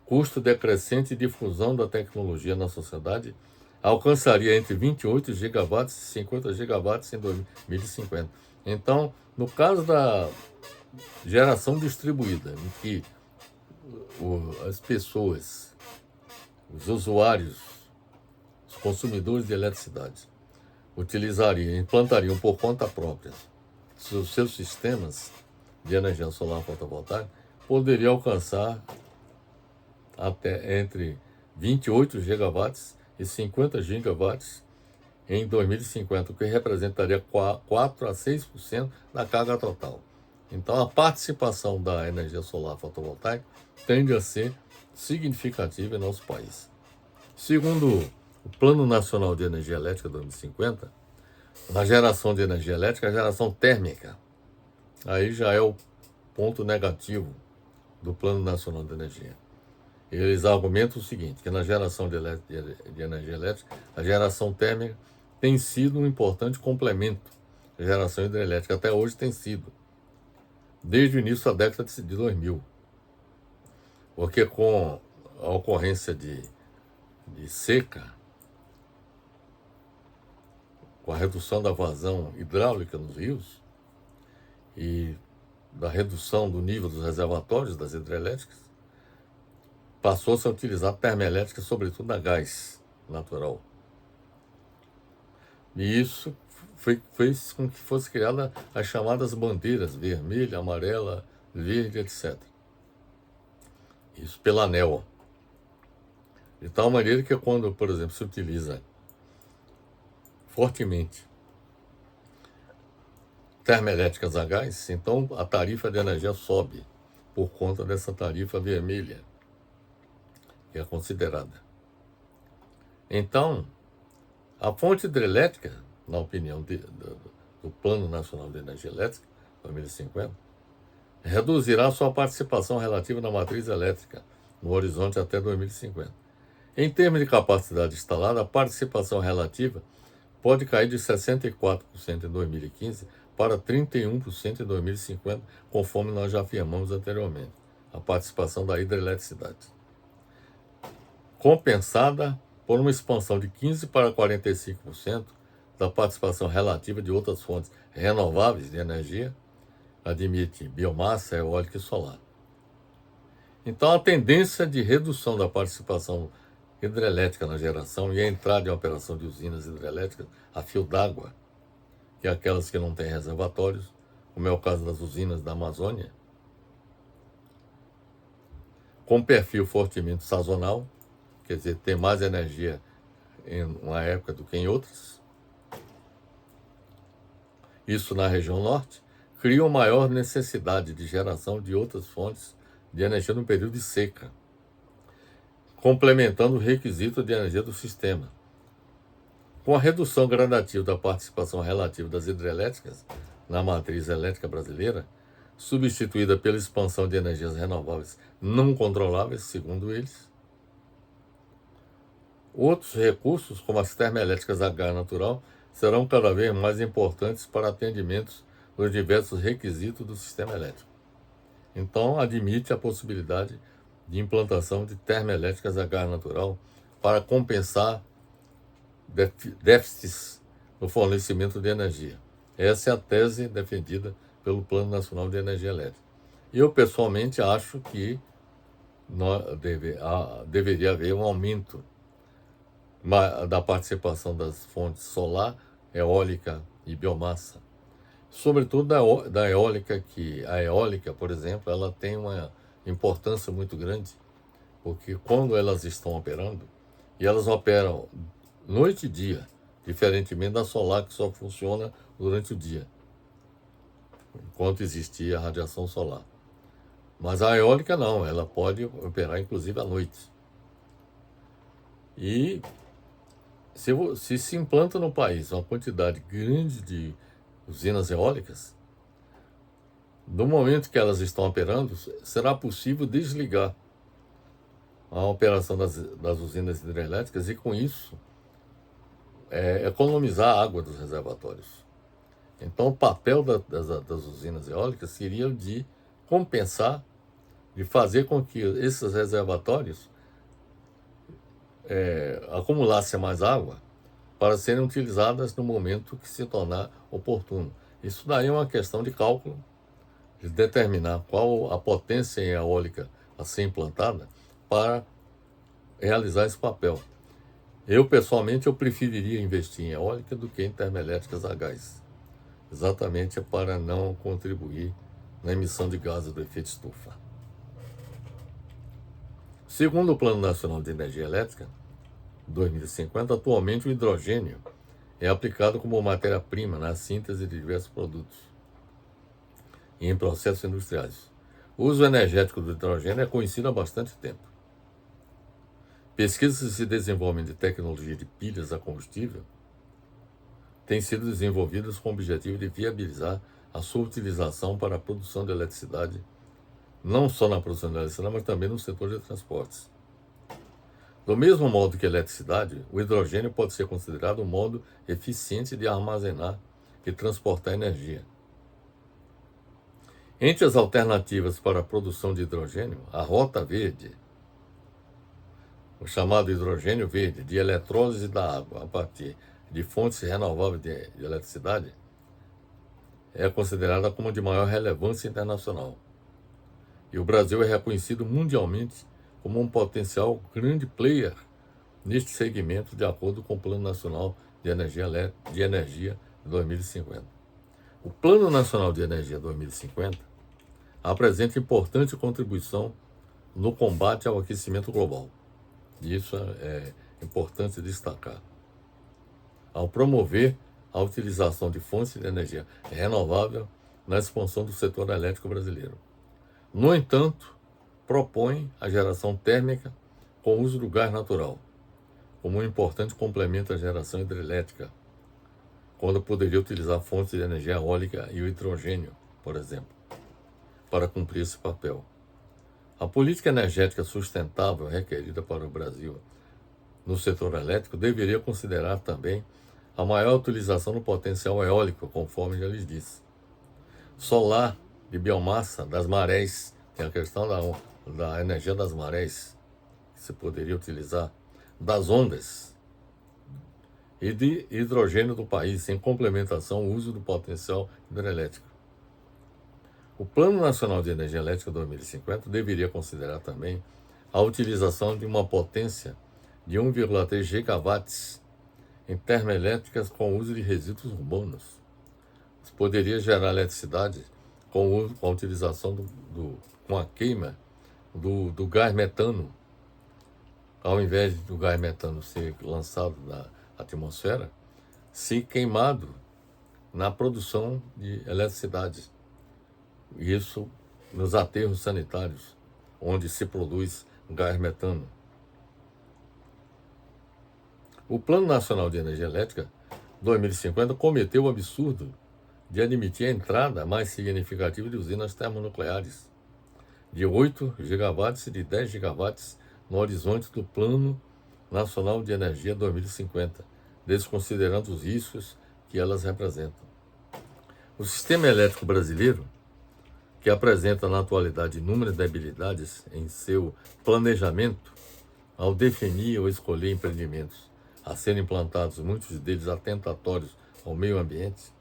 custo decrescente e difusão da tecnologia na sociedade, alcançaria entre 28 gigawatts e 50 gigawatts em 2050. Então, no caso da geração distribuída, em que as pessoas, os usuários, os consumidores de eletricidade, implantariam por conta própria os seus sistemas de energia solar fotovoltaica, poderiam alcançar até entre 28 gigawatts e 50 gigawatts em 2050, o que representaria 4 a 6% da carga total. Então, a participação da energia solar fotovoltaica tende a ser significativa em nosso país. Segundo o Plano Nacional de Energia Elétrica 2050, na geração de energia elétrica, a geração térmica, aí já é o ponto negativo do Plano Nacional de Energia. Eles argumentam o seguinte, que na geração de energia elétrica, a geração térmica tem sido um importante complemento à geração hidrelétrica, até hoje tem sido, desde o início da década de 2000. Porque com a ocorrência de seca, com a redução da vazão hidráulica nos rios e da redução do nível dos reservatórios das hidrelétricas, passou-se a utilizar termoelétrica, sobretudo a gás natural. E isso fez com que fosse criada as chamadas bandeiras vermelha, amarela, verde, etc. Isso pela ANEEL. De tal maneira que quando, por exemplo, se utiliza fortemente termoelétricas a gás, então a tarifa de energia sobe por conta dessa tarifa vermelha, que é considerada. Então, a fonte hidrelétrica, na opinião do Plano Nacional de Energia Elétrica, 2050, reduzirá sua participação relativa na matriz elétrica no horizonte até 2050. Em termos de capacidade instalada, a participação relativa pode cair de 64% em 2015 para 31% em 2050, conforme nós já afirmamos anteriormente, a participação da hidroeletricidade, compensada por uma expansão de 15% para 45% da participação relativa de outras fontes renováveis de energia, admite biomassa, eólica e solar. Então, a tendência de redução da participação hidrelétrica na geração e a entrada em operação de usinas hidrelétricas a fio d'água, que é aquelas que não têm reservatórios, como é o caso das usinas da Amazônia, com perfil fortemente sazonal, quer dizer, tem mais energia em uma época do que em outras. Isso na região norte, cria uma maior necessidade de geração de outras fontes de energia no período de seca, complementando o requisito de energia do sistema. Com a redução gradativa da participação relativa das hidrelétricas na matriz elétrica brasileira, substituída pela expansão de energias renováveis não controláveis, segundo eles, outros recursos, como as termoelétricas a gás natural, serão cada vez mais importantes para atendimentos dos diversos requisitos do sistema elétrico. Então, admite a possibilidade de implantação de termoelétricas a gás natural para compensar déficits no fornecimento de energia. Essa é a tese defendida pelo Plano Nacional de Energia Elétrica. Eu, pessoalmente, acho que deveria haver um aumento da participação das fontes solar, eólica e biomassa. Sobretudo da eólica, que a eólica, por exemplo, ela tem uma importância muito grande, porque quando elas estão operando, e elas operam noite e dia, diferentemente da solar, que só funciona durante o dia, enquanto existia a radiação solar. Mas a eólica não, ela pode operar inclusive à noite. E se implanta no país uma quantidade grande de usinas eólicas, no momento que elas estão operando, será possível desligar a operação das usinas hidrelétricas e, com isso, economizar a água dos reservatórios. Então, o papel das usinas eólicas seria de compensar, de fazer com que esses reservatórios acumulassem mais água para serem utilizadas no momento que se tornar oportuno. Isso daí é uma questão de cálculo, de determinar qual a potência eólica a ser implantada para realizar esse papel. Eu, pessoalmente, preferiria investir em eólica do que em termoelétricas a gás, exatamente para não contribuir na emissão de gases do efeito estufa. Segundo o Plano Nacional de Energia Elétrica, 2050, atualmente o hidrogênio é aplicado como matéria-prima na síntese de diversos produtos e em processos industriais. O uso energético do hidrogênio é conhecido há bastante tempo. Pesquisas e desenvolvimento de tecnologia de pilhas a combustível têm sido desenvolvidas com o objetivo de viabilizar a sua utilização para a produção de eletricidade, não só na produção de eletricidade, mas também no setor de transportes. Do mesmo modo que a eletricidade, o hidrogênio pode ser considerado um modo eficiente de armazenar e transportar energia. Entre as alternativas para a produção de hidrogênio, a rota verde, o chamado hidrogênio verde, de eletrólise da água a partir de fontes renováveis de eletricidade, é considerada como de maior relevância internacional. E o Brasil é reconhecido mundialmente como um potencial grande player neste segmento, de acordo com o Plano Nacional de Energia de 2050. O Plano Nacional de Energia 2050 apresenta importante contribuição no combate ao aquecimento global. Isso é importante destacar. Ao promover a utilização de fontes de energia renovável na expansão do setor elétrico brasileiro. No entanto, propõe a geração térmica com uso do gás natural, como um importante complemento à geração hidrelétrica, quando poderia utilizar fontes de energia eólica e o hidrogênio, por exemplo, para cumprir esse papel. A política energética sustentável requerida para o Brasil no setor elétrico deveria considerar também a maior utilização do potencial eólico, conforme já lhes disse. Solar, de biomassa, das marés, tem a questão da energia das marés, que se poderia utilizar, das ondas, e de hidrogênio do país, em complementação ao uso do potencial hidrelétrico. O Plano Nacional de Energia Elétrica 2050 deveria considerar também a utilização de uma potência de 1,3 gigawatts em termoelétricas com uso de resíduos urbanos. Isso poderia gerar eletricidade com a utilização com a queima do gás metano, ao invés do gás metano ser lançado na atmosfera, se queimado na produção de eletricidade. Isso nos aterros sanitários, onde se produz gás metano. O Plano Nacional de Energia Elétrica 2050 cometeu o absurdo de admitir a entrada mais significativa de usinas termonucleares, de 8 gigawatts e de 10 gigawatts no horizonte do Plano Nacional de Energia 2050, desconsiderando os riscos que elas representam. O sistema elétrico brasileiro, que apresenta na atualidade inúmeras debilidades em seu planejamento, ao definir ou escolher empreendimentos a serem implantados, muitos deles atentatórios ao meio ambiente,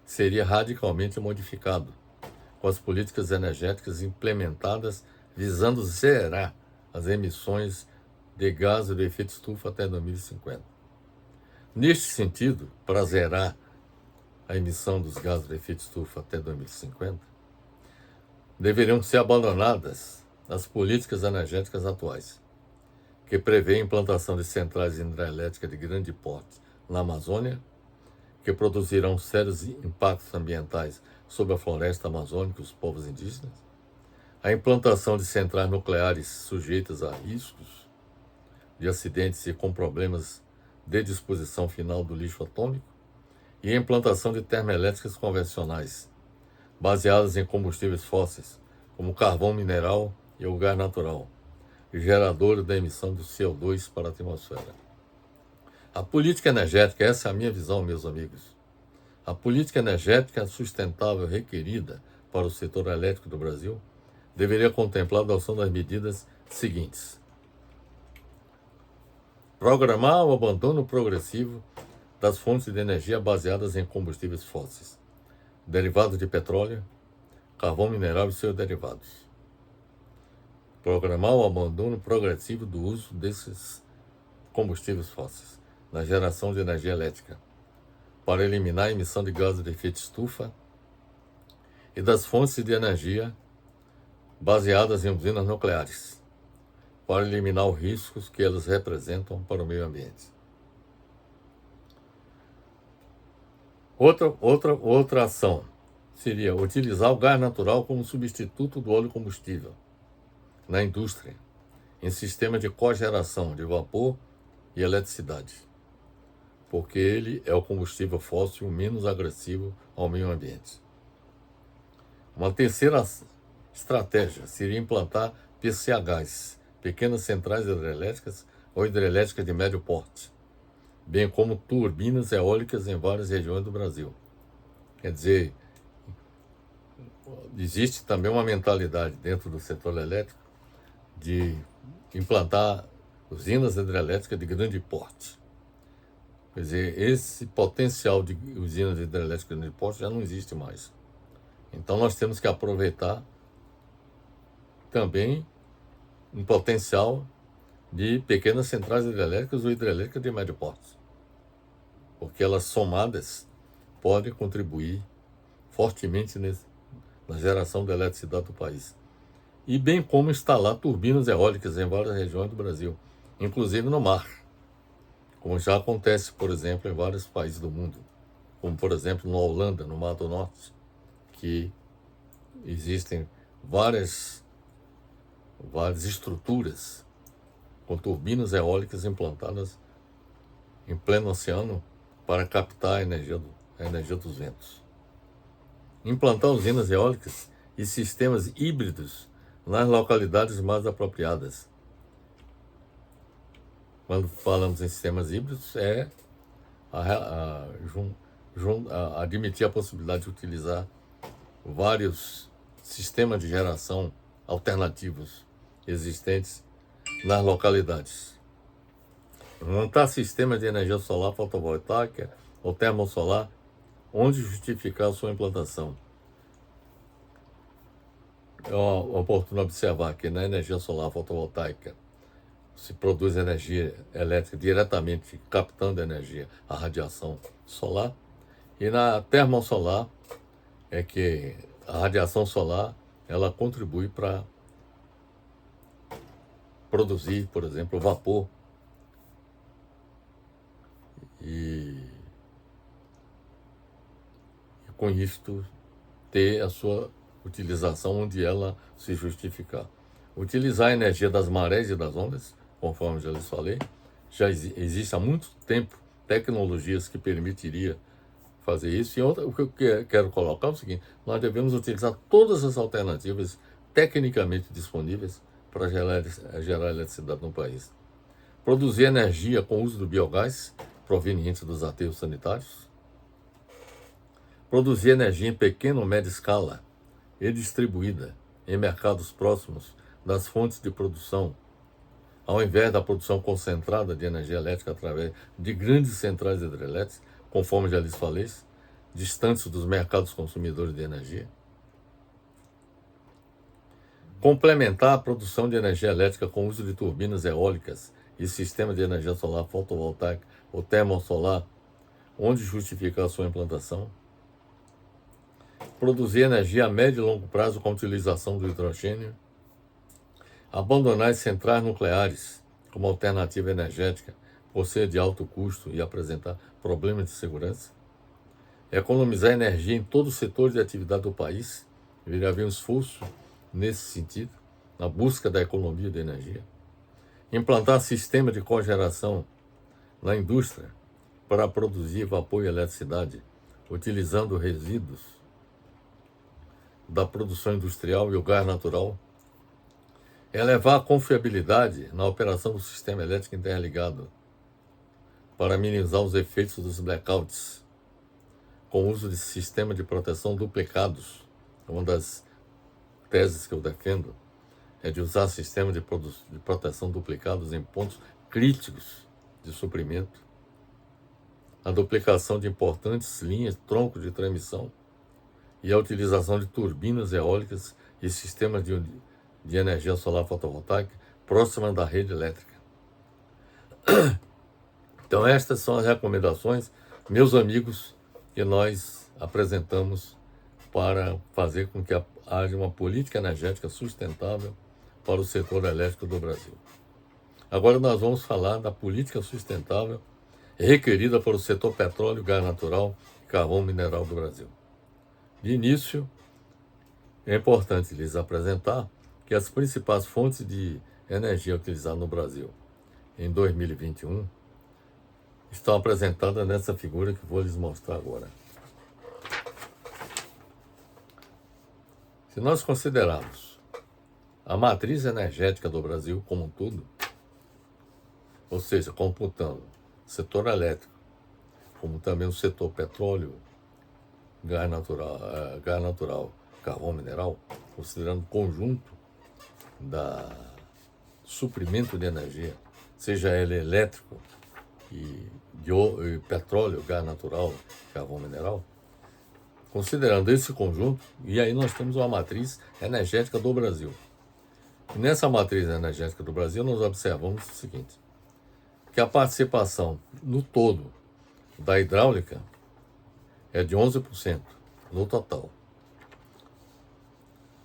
seria radicalmente modificado, com as políticas energéticas implementadas visando zerar as emissões de gases de efeito estufa até 2050. Neste sentido, para zerar a emissão dos gases de efeito estufa até 2050, deveriam ser abandonadas as políticas energéticas atuais, que prevê a implantação de centrais hidrelétricas de grande porte na Amazônia, que produzirão sérios impactos ambientais sobre a floresta amazônica e os povos indígenas, a implantação de centrais nucleares sujeitas a riscos de acidentes e com problemas de disposição final do lixo atômico, e a implantação de termoelétricas convencionais, baseadas em combustíveis fósseis, como carvão mineral e o gás natural, geradores da emissão do CO2 para a atmosfera. A política energética, essa é a minha visão, meus amigos. A política energética sustentável requerida para o setor elétrico do Brasil deveria contemplar a adoção das medidas seguintes: programar o abandono progressivo das fontes de energia baseadas em combustíveis fósseis, derivados de petróleo, carvão mineral e seus derivados. Programar o abandono progressivo do uso desses combustíveis fósseis na geração de energia elétrica, para eliminar a emissão de gases de efeito estufa e das fontes de energia baseadas em usinas nucleares, para eliminar os riscos que elas representam para o meio ambiente. Outra ação seria utilizar o gás natural como substituto do óleo combustível na indústria, em sistema de cogeração de vapor e eletricidade, porque ele é o combustível fóssil menos agressivo ao meio ambiente. Uma terceira estratégia seria implantar PCHs, pequenas centrais hidrelétricas ou hidrelétricas de médio porte, bem como turbinas eólicas em várias regiões do Brasil. Quer dizer, existe também uma mentalidade dentro do setor elétrico de implantar usinas hidrelétricas de grande porte. Quer dizer, esse potencial de usinas hidrelétricas de grande porte já não existe mais. Então nós temos que aproveitar também um potencial de pequenas centrais hidrelétricas ou hidrelétricas de médio porte, porque elas somadas pode contribuir fortemente na geração de eletricidade do país. E bem como instalar turbinas eólicas em várias regiões do Brasil, inclusive no mar, como já acontece, por exemplo, em vários países do mundo, como, por exemplo, na Holanda, no Mar do Norte, que existem várias estruturas com turbinas eólicas implantadas em pleno oceano para captar a energia dos ventos. Implantar usinas eólicas e sistemas híbridos nas localidades mais apropriadas. Quando falamos em sistemas híbridos, é admitir a possibilidade de utilizar vários sistemas de geração alternativos existentes nas localidades. Montar sistemas de energia solar fotovoltaica ou termosolar, onde justificar a sua implantação. É oportuno observar que na energia solar fotovoltaica se produz energia elétrica diretamente captando energia, a radiação solar, e na termosolar é que a radiação solar ela contribui para produzir, por exemplo, vapor e com isto ter a sua utilização onde ela se justificar. Utilizar a energia das marés e das ondas, conforme já lhes falei, já existe há muito tempo tecnologias que permitiria fazer isso. E o que eu quero colocar é o seguinte: nós devemos utilizar todas as alternativas tecnicamente disponíveis para gerar eletricidade no país. Produzir energia com o uso do biogás proveniente dos aterros sanitários. Produzir energia em pequena ou média escala e distribuída em mercados próximos das fontes de produção, ao invés da produção concentrada de energia elétrica através de grandes centrais hidrelétricas, conforme já lhes falei, distantes dos mercados consumidores de energia. Complementar a produção de energia elétrica com o uso de turbinas eólicas e sistemas de energia solar fotovoltaica ou termosolar, onde justificar a sua implantação. Produzir energia a médio e longo prazo com a utilização do hidrogênio. Abandonar as centrais nucleares como alternativa energética por ser de alto custo e apresentar problemas de segurança. Economizar energia em todo o setor de atividade do país. Deveria haver um esforço nesse sentido, na busca da economia de energia. Implantar sistema de cogeração na indústria para produzir vapor e eletricidade, utilizando resíduos da produção industrial e o gás natural. Elevar a confiabilidade na operação do sistema elétrico interligado para minimizar os efeitos dos blackouts, com o uso de sistema de proteção duplicados. Uma das teses que eu defendo é de usar sistemas de proteção duplicados em pontos críticos de suprimento. A duplicação de importantes linhas, troncos de transmissão e a utilização de turbinas eólicas e sistemas de energia solar fotovoltaica próxima da rede elétrica. Então estas são as recomendações, meus amigos, que nós apresentamos para fazer com que haja uma política energética sustentável para o setor elétrico do Brasil. Agora nós vamos falar da política sustentável requerida para o setor petróleo, gás natural e carvão mineral do Brasil. De início, é importante lhes apresentar que as principais fontes de energia utilizadas no Brasil em 2021 estão apresentadas nessa figura que vou lhes mostrar agora. Se nós considerarmos a matriz energética do Brasil como um todo, ou seja, computando o setor elétrico, como também o setor petróleo, gás natural, carvão mineral, considerando o conjunto da suprimento de energia, seja ele elétrico e petróleo, gás natural, carvão mineral, considerando esse conjunto, e aí nós temos uma matriz energética do Brasil. E nessa matriz energética do Brasil nós observamos o seguinte, que a participação no todo da hidráulica é de 11% no total.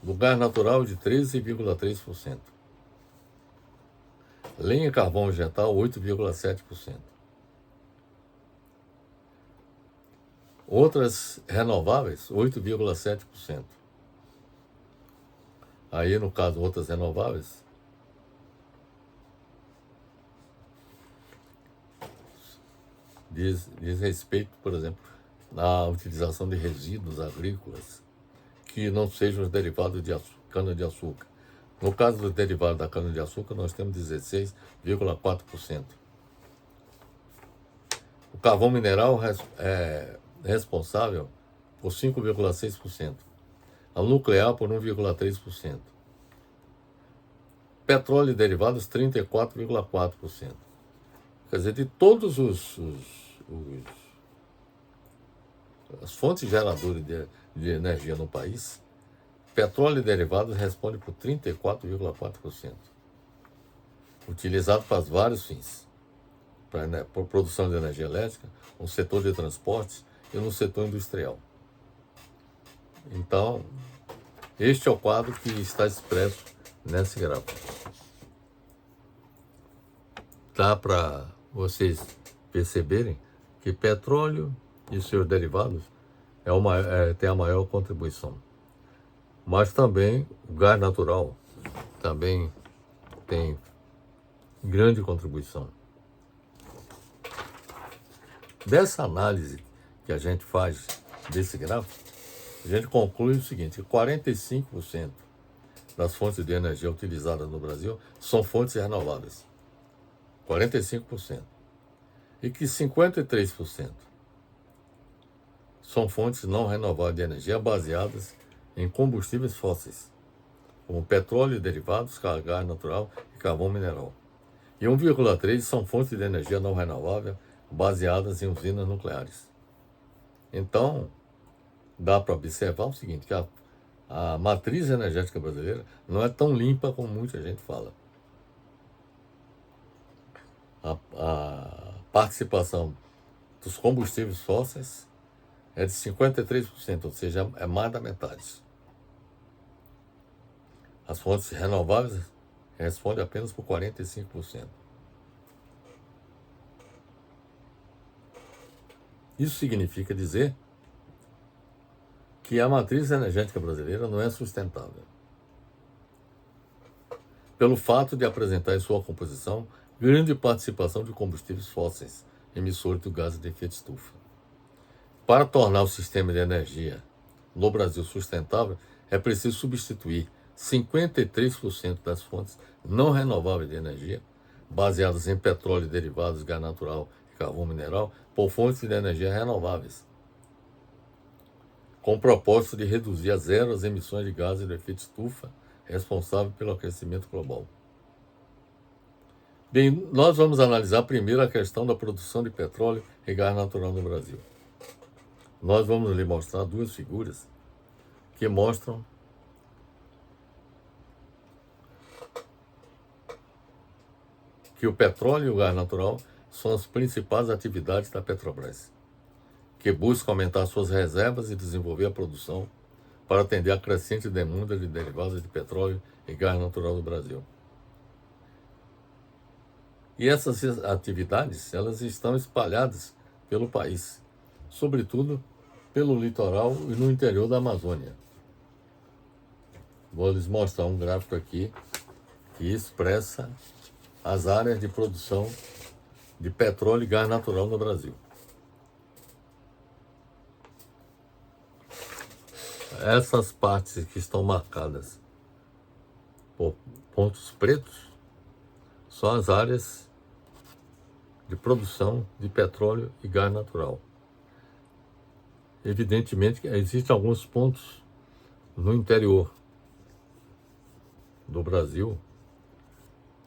Do gás natural, de 13,3%. Lenha e carvão vegetal, 8,7%. Outras renováveis, 8,7%. Aí, no caso, outras renováveis, diz respeito, por exemplo, à utilização de resíduos agrícolas que não sejam os derivados de cana-de-açúcar. No caso do derivado da cana-de-açúcar, nós temos 16,4%. O carvão mineral é responsável por 5,6%. A nuclear por 1,3%. Petróleo e derivados, 34,4%. Quer dizer, de todos as fontes geradoras de energia no país, petróleo e derivados responde por 34,4%. Utilizado para vários fins. Para produção de energia elétrica, no setor de transportes e no setor industrial. Então, este é o quadro que está expresso nesse gráfico. Dá para vocês perceberem que petróleo e seus derivados tem a maior contribuição. Mas também o gás natural também tem grande contribuição. Dessa análise que a gente faz desse gráfico, a gente conclui o seguinte: 45% das fontes de energia utilizadas no Brasil são fontes renováveis. 45%. E que 53% são fontes não renováveis de energia baseadas em combustíveis fósseis, como petróleo e derivados, gás natural e carvão mineral. E 1,3% são fontes de energia não renovável baseadas em usinas nucleares. Então, dá para observar o seguinte, que a matriz energética brasileira não é tão limpa como muita gente fala. A participação dos combustíveis fósseis é de 53%, ou seja, é mais da metade. As fontes renováveis respondem apenas por 45%. Isso significa dizer que a matriz energética brasileira não é sustentável, pelo fato de apresentar em sua composição grande participação de combustíveis fósseis, emissores do gás de efeito estufa. Para tornar o sistema de energia no Brasil sustentável, é preciso substituir 53% das fontes não renováveis de energia, baseadas em petróleo e derivados, gás natural e carvão mineral, por fontes de energia renováveis, com o propósito de reduzir a zero as emissões de gases de efeito estufa responsável pelo aquecimento global. Bem, nós vamos analisar primeiro a questão da produção de petróleo e gás natural no Brasil. Nós vamos lhe mostrar duas figuras que mostram que o petróleo e o gás natural são as principais atividades da Petrobras, que busca aumentar suas reservas e desenvolver a produção para atender a crescente demanda de derivados de petróleo e gás natural do Brasil. E essas atividades, elas estão espalhadas pelo país, sobretudo pelo litoral e no interior da Amazônia. Vou lhes mostrar um gráfico aqui que expressa as áreas de produção de petróleo e gás natural no Brasil. Essas partes que estão marcadas por pontos pretos são as áreas de produção de petróleo e gás natural. Evidentemente que existem alguns pontos no interior do Brasil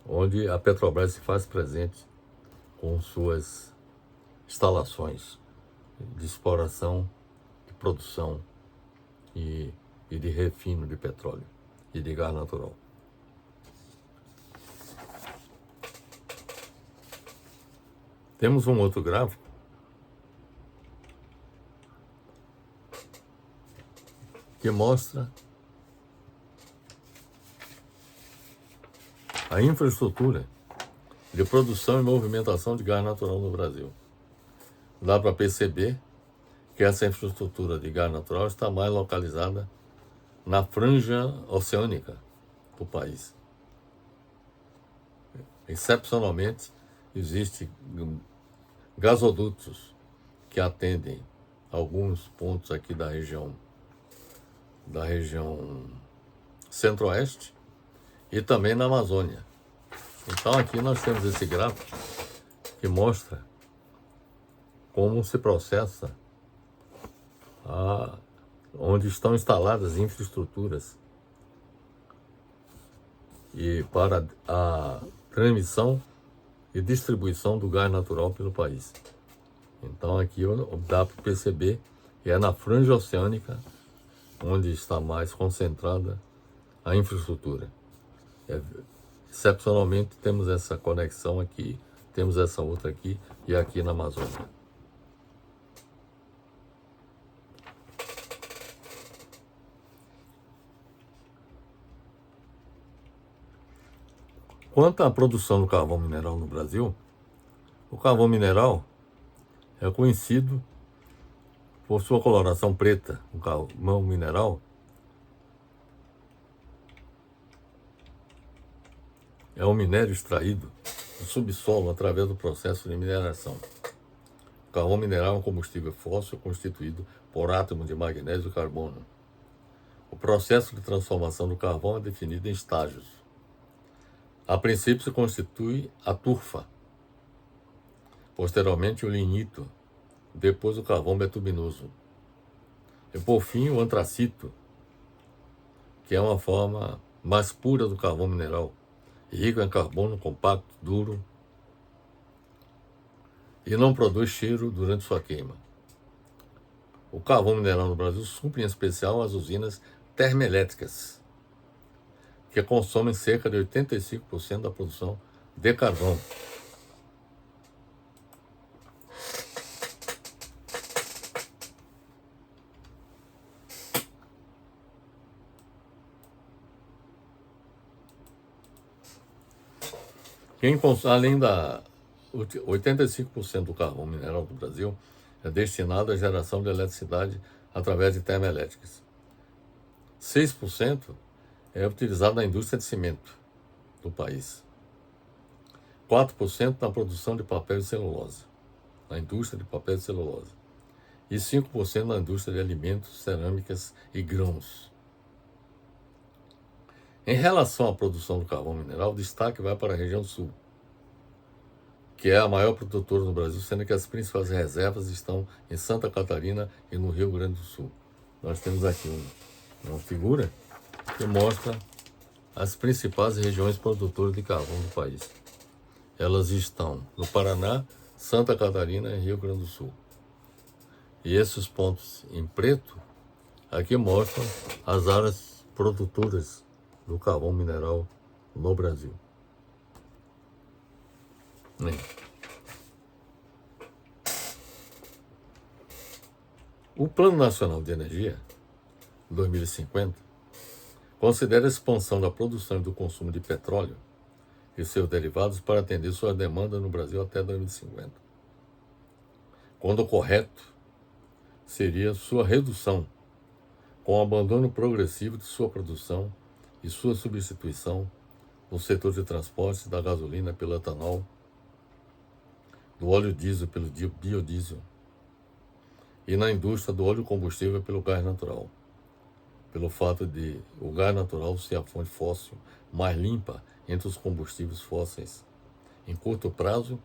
onde a Petrobras se faz presente com suas instalações de exploração, de produção e de refino de petróleo e de gás natural. Temos um outro gráfico que mostra a infraestrutura de produção e movimentação de gás natural no Brasil. Dá para perceber que essa infraestrutura de gás natural está mais localizada na franja oceânica do país. Excepcionalmente, existem gasodutos que atendem alguns pontos aqui da região centro-oeste e também na Amazônia. Então aqui nós temos esse gráfico que mostra como se processa onde estão instaladas infraestruturas e para a transmissão e distribuição do gás natural pelo país. Então aqui dá para perceber que é na franja oceânica onde está mais concentrada a infraestrutura. Excepcionalmente temos essa conexão aqui, temos essa outra aqui e aqui na Amazônia. Quanto à produção do carvão mineral no Brasil, o carvão mineral é conhecido por sua coloração preta. O carvão mineral é um minério extraído do subsolo através do processo de mineração. O carvão mineral é um combustível fóssil constituído por átomos de magnésio e carbono. O processo de transformação do carvão é definido em estágios. A princípio se constitui a turfa, posteriormente o lignito, depois o carvão betuminoso e por fim o antracito, que é uma forma mais pura do carvão mineral, rico em carbono, compacto, duro e não produz cheiro durante sua queima. O carvão mineral no Brasil supre em especial as usinas termoelétricas, que consomem cerca de 85% da produção de carvão. Além da 85% do carvão mineral do Brasil é destinado à geração de eletricidade através de termoelétricas. 6% é utilizado na indústria de cimento do país. 4% na produção de papel e celulose, na indústria de papel e celulose. E 5% na indústria de alimentos, cerâmicas e grãos. Em relação à produção do carvão mineral, o destaque vai para a região sul, que é a maior produtora no Brasil, sendo que as principais reservas estão em Santa Catarina e no Rio Grande do Sul. Nós temos aqui uma figura que mostra as principais regiões produtoras de carvão do país. Elas estão no Paraná, Santa Catarina e Rio Grande do Sul. E esses pontos em preto aqui mostram as áreas produtoras do carvão mineral no Brasil. O Plano Nacional de Energia 2050 considera a expansão da produção e do consumo de petróleo e seus derivados para atender sua demanda no Brasil até 2050. Quando o correto seria sua redução, com o abandono progressivo de sua produção e sua substituição no setor de transportes da gasolina pelo etanol, do óleo diesel pelo biodiesel e na indústria do óleo combustível pelo gás natural, pelo fato de o gás natural ser a fonte fóssil mais limpa entre os combustíveis fósseis em curto prazo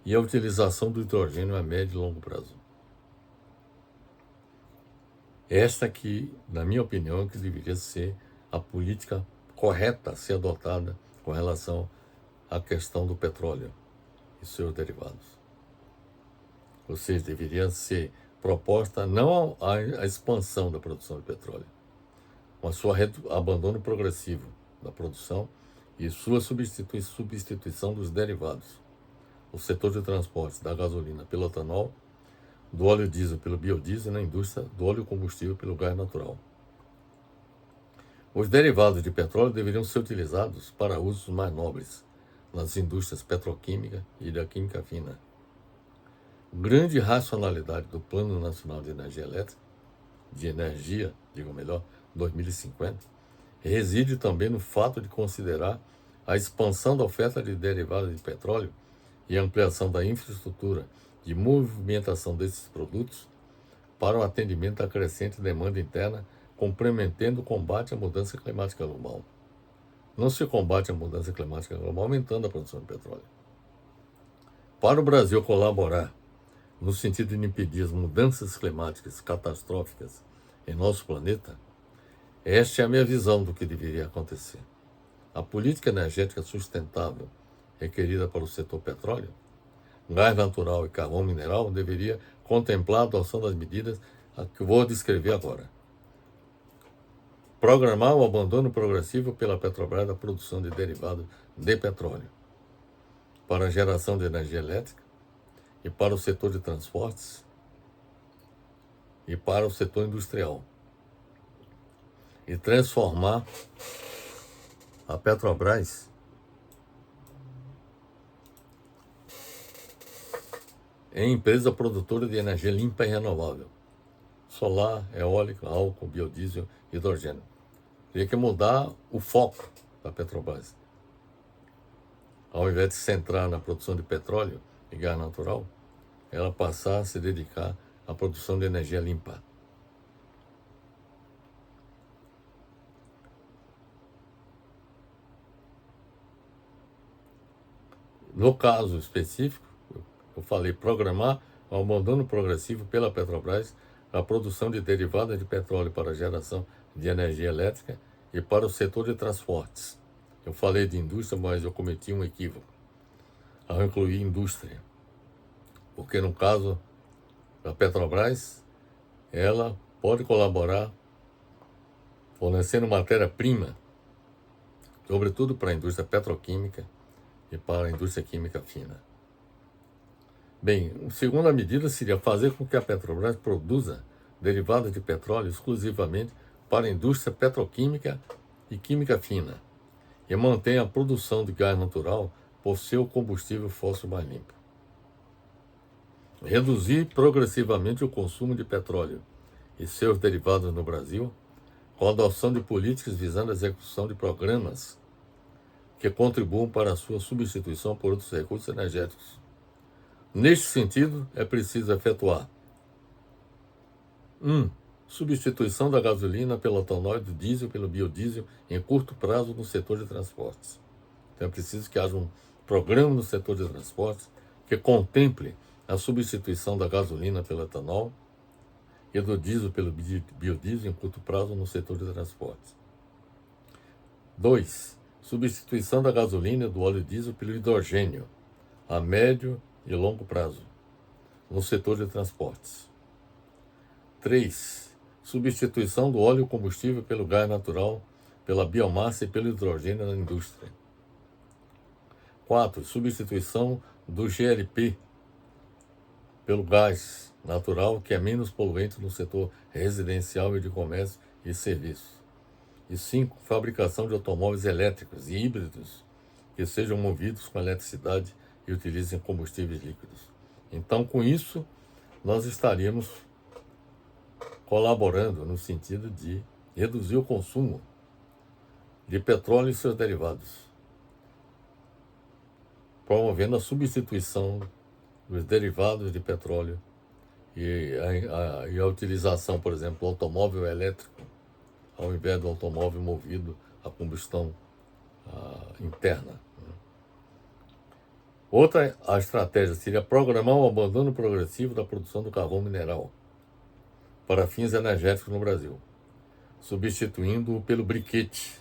e a utilização do hidrogênio a médio e longo prazo. Esta aqui, na minha opinião, que deveria ser a política correta a ser adotada com relação à questão do petróleo e seus derivados. Ou seja, deveria ser proposta não a expansão da produção de petróleo, mas seu abandono progressivo da produção e sua substituição dos derivados, o setor de transportes da gasolina pelo etanol, do óleo diesel pelo biodiesel e na indústria do óleo combustível pelo gás natural. Os derivados de petróleo deveriam ser utilizados para usos mais nobres nas indústrias petroquímica e da química fina. Grande racionalidade do Plano Nacional de Energia Elétrica, digo melhor, 2050, reside também no fato de considerar a expansão da oferta de derivados de petróleo e a ampliação da infraestrutura de movimentação desses produtos para o atendimento à crescente demanda interna, comprometendo o combate à mudança climática global. Não se combate a mudança climática global aumentando a produção de petróleo. Para o Brasil colaborar no sentido de impedir as mudanças climáticas catastróficas em nosso planeta, esta é a minha visão do que deveria acontecer. A política energética sustentável requerida para o setor petróleo, gás natural e carvão mineral deveria contemplar a adoção das medidas que eu vou descrever agora. Programar o abandono progressivo pela Petrobras da produção de derivados de petróleo para a geração de energia elétrica e para o setor de transportes e para o setor industrial. E transformar a Petrobras em empresa produtora de energia limpa e renovável. Solar, eólica, álcool, biodiesel, hidrogênio. Teria que mudar o foco da Petrobras. Ao invés de se centrar na produção de petróleo e gás natural, ela passar a se dedicar à produção de energia limpa. No caso específico, eu falei programar o abandono progressivo pela Petrobras a produção de derivados de petróleo para a geração de energia elétrica e para o setor de transportes. Eu falei de indústria, mas eu cometi um equívoco ao incluir indústria. Porque no caso da Petrobras, ela pode colaborar fornecendo matéria-prima, sobretudo para a indústria petroquímica e para a indústria química fina. Bem, a segunda medida seria fazer com que a Petrobras produza derivados de petróleo exclusivamente para a indústria petroquímica e química fina e mantenha a produção de gás natural por ser o combustível fóssil mais limpo. Reduzir progressivamente o consumo de petróleo e seus derivados no Brasil, com a adoção de políticas visando a execução de programas que contribuam para a sua substituição por outros recursos energéticos. Neste sentido, é preciso efetuar 1. Substituição da gasolina pelo etanol e do diesel pelo biodiesel em curto prazo no setor de transportes. Então é preciso que haja um programa no setor de transportes que contemple a substituição da gasolina pelo etanol e do diesel pelo biodiesel em curto prazo no setor de transportes. 2. Substituição da gasolina e do óleo diesel pelo hidrogênio a médio e longo prazo no setor de transportes. 3. Substituição do óleo combustível pelo gás natural, pela biomassa e pelo hidrogênio na indústria. 4. Substituição do GLP pelo gás natural, que é menos poluente no setor residencial e de comércio e serviços. E 5. Fabricação de automóveis elétricos e híbridos que sejam movidos com eletricidade e utilizem combustíveis líquidos. Então, com isso, nós estaríamos colaborando no sentido de reduzir o consumo de petróleo e seus derivados, promovendo a substituição dos derivados de petróleo e a utilização, por exemplo, do automóvel elétrico, ao invés do automóvel movido a combustão interna. Outra a estratégia seria programar o abandono progressivo da produção do carvão mineral para fins energéticos no Brasil, substituindo-o pelo briquete,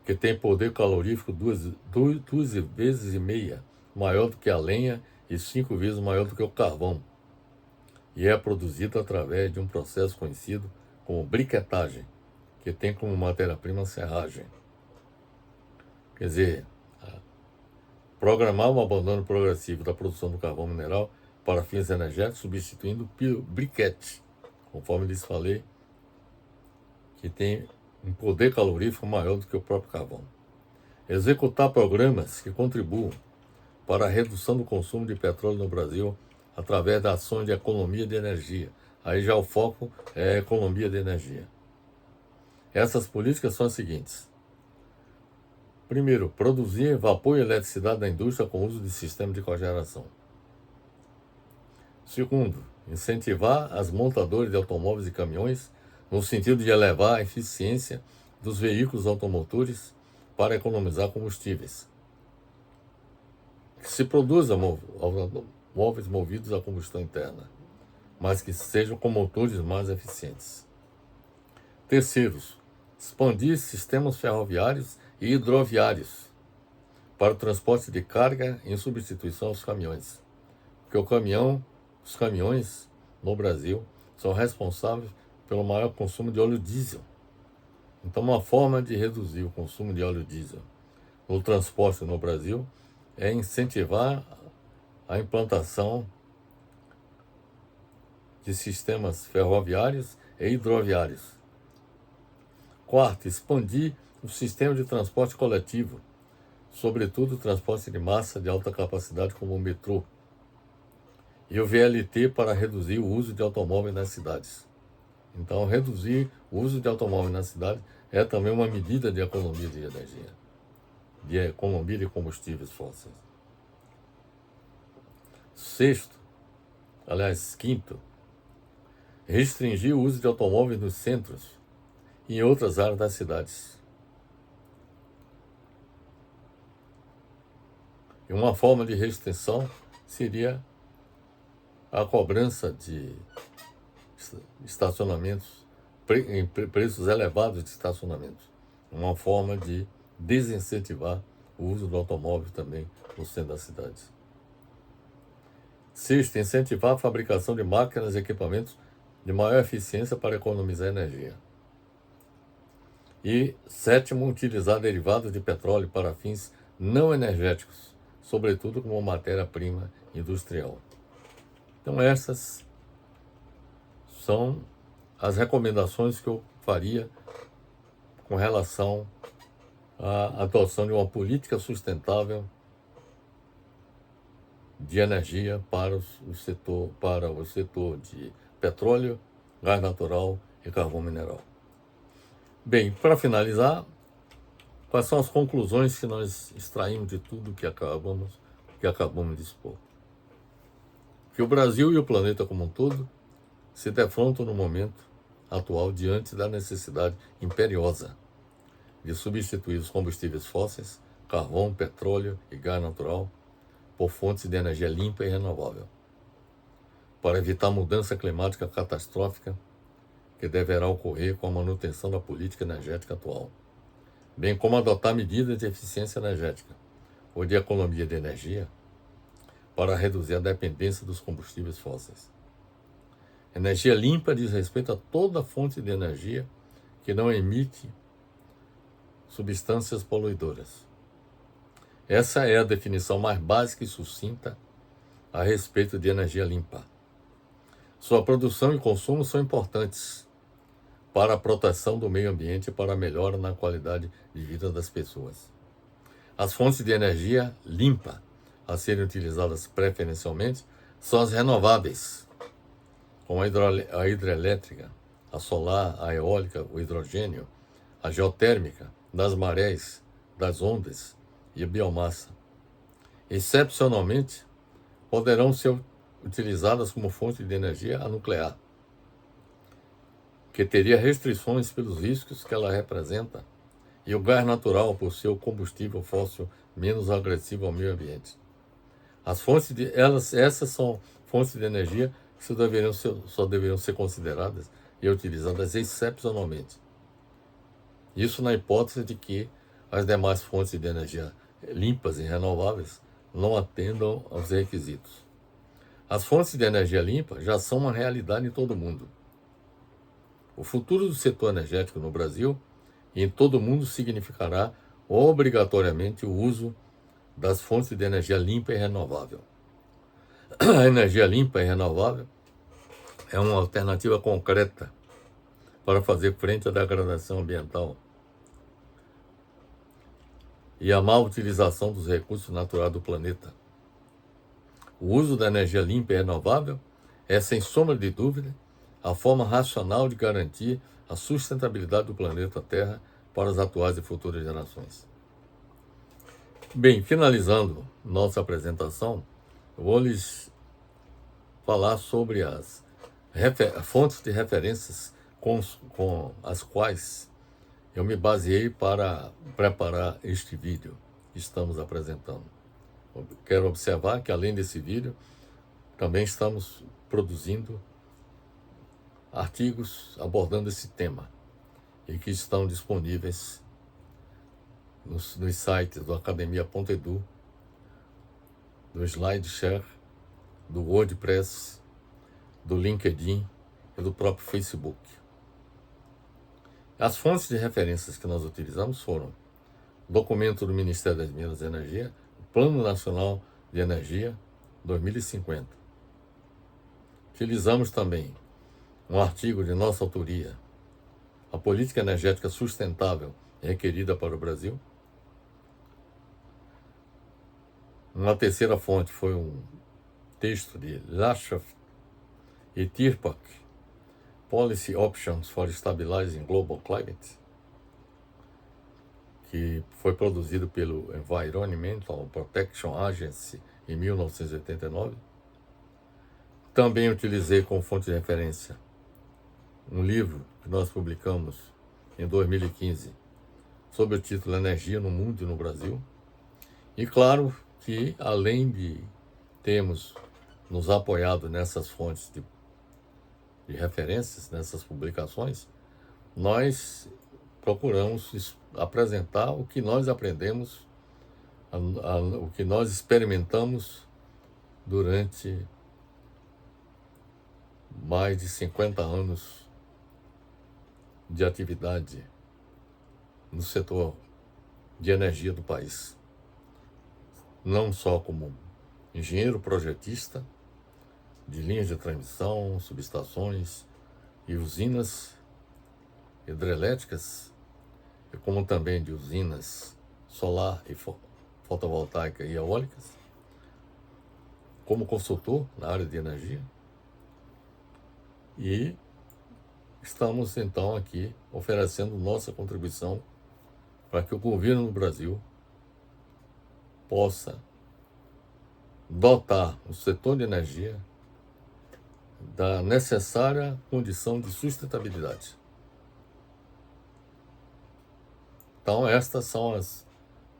que tem poder calorífico 2,5 vezes maior do que a lenha e 5 vezes maior do que o carvão, e é produzido através de um processo conhecido como briquetagem, que tem como matéria-prima a serragem. Quer dizer, programar um abandono progressivo da produção do carvão mineral para fins energéticos, substituindo o briquete, conforme lhes falei, que tem um poder calorífico maior do que o próprio carvão. Executar programas que contribuam para a redução do consumo de petróleo no Brasil através da ações de economia de energia. Aí já o foco é a economia de energia. Essas políticas são as seguintes. Primeiro, produzir vapor e eletricidade na indústria com uso de sistema de cogeração. Segundo, incentivar as montadoras de automóveis e caminhões no sentido de elevar a eficiência dos veículos automotores para economizar combustíveis. Que se produza automóveis movidos a combustão interna, mas que sejam com motores mais eficientes. Terceiro, expandir sistemas ferroviários e hidroviários para o transporte de carga em substituição aos caminhões. Porque os caminhões no Brasil são responsáveis pelo maior consumo de óleo diesel. Então, uma forma de reduzir o consumo de óleo diesel no transporte no Brasil é incentivar a implantação de sistemas ferroviários e hidroviários. Quarto, expandir o sistema de transporte coletivo, sobretudo o transporte de massa de alta capacidade como o metrô, e o VLT para reduzir o uso de automóveis nas cidades. Então, reduzir o uso de automóveis nas cidades é também uma medida de economia de energia, de economia de combustíveis fósseis. Quinto, restringir o uso de automóveis nos centros e em outras áreas das cidades. E uma forma de restrição seria a cobrança de estacionamentos, em preços elevados de estacionamentos. Uma forma de desincentivar o uso do automóvel também no centro das cidades. Sexto, incentivar a fabricação de máquinas e equipamentos de maior eficiência para economizar energia. E sétimo, utilizar derivados de petróleo para fins não energéticos, sobretudo como matéria-prima industrial. Então essas são as recomendações que eu faria com relação à adoção de uma política sustentável de energia para o setor de petróleo, gás natural e carvão mineral. Bem, para finalizar, quais são as conclusões que nós extraímos de tudo que acabamos de expor? Que o Brasil e o planeta como um todo se defrontam no momento atual diante da necessidade imperiosa de substituir os combustíveis fósseis, carvão, petróleo e gás natural, por fontes de energia limpa e renovável, para evitar a mudança climática catastrófica que deverá ocorrer com a manutenção da política energética atual, bem como adotar medidas de eficiência energética ou de economia de energia para reduzir a dependência dos combustíveis fósseis. Energia limpa diz respeito a toda fonte de energia que não emite substâncias poluidoras. Essa é a definição mais básica e sucinta a respeito de energia limpa. Sua produção e consumo são importantes para a proteção do meio ambiente e para a melhora na qualidade de vida das pessoas. As fontes de energia limpa a serem utilizadas preferencialmente são as renováveis, como a hidrelétrica, a solar, a eólica, o hidrogênio, a geotérmica, das marés, das ondas e a biomassa. Excepcionalmente, poderão ser utilizadas como fonte de energia a nuclear, que teria restrições pelos riscos que ela representa, e o gás natural por ser o combustível fóssil menos agressivo ao meio ambiente. Essas são fontes de energia que só deveriam ser consideradas e utilizadas excepcionalmente. Isso na hipótese de que as demais fontes de energia limpas e renováveis não atendam aos requisitos. As fontes de energia limpa já são uma realidade em todo o mundo. O futuro do setor energético no Brasil e em todo o mundo significará obrigatoriamente o uso das fontes de energia limpa e renovável. A energia limpa e renovável é uma alternativa concreta para fazer frente à degradação ambiental e à má utilização dos recursos naturais do planeta. O uso da energia limpa e renovável é, sem sombra de dúvida, a forma racional de garantir a sustentabilidade do planeta Terra para as atuais e futuras gerações. Bem, finalizando nossa apresentação, eu vou lhes falar sobre as fontes de referências com as quais eu me baseei para preparar este vídeo que estamos apresentando. Quero observar que, além desse vídeo, também estamos produzindo artigos abordando esse tema e que estão disponíveis nos sites do academia.edu, do SlideShare, do WordPress, do LinkedIn e do próprio Facebook. As fontes de referências que nós utilizamos foram o documento do Ministério das Minas e Energia, o Plano Nacional de Energia 2050. Utilizamos também um artigo de nossa autoria, a Política Energética Sustentável Requerida para o Brasil. Uma terceira fonte foi um texto de Lashoff e Tirpak, Policy Options for Stabilizing Global Climate, que foi produzido pelo Environmental Protection Agency em 1989. Também utilizei como fonte de referência um livro que nós publicamos em 2015 sob o título Energia no Mundo e no Brasil. E claro que, além de termos nos apoiado nessas fontes de referências, nessas publicações, nós procuramos apresentar o que nós aprendemos, o que nós experimentamos durante mais de 50 anos de atividade no setor de energia do país. Não só como engenheiro projetista de linhas de transmissão, subestações e usinas hidrelétricas, como também de usinas solar e fotovoltaica e eólicas, como consultor na área de energia. E estamos então aqui oferecendo nossa contribuição para que o governo do Brasil possa dotar o setor de energia da necessária condição de sustentabilidade. Então, estas são as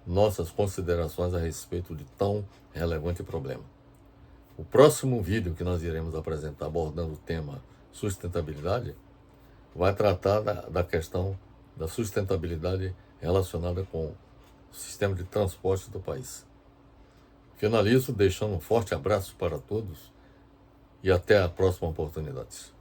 nossas considerações a respeito de tão relevante problema. O próximo vídeo que nós iremos apresentar abordando o tema sustentabilidade vai tratar da questão da sustentabilidade relacionada com o sistema de transporte do país. Finalizo deixando um forte abraço para todos e até a próxima oportunidade.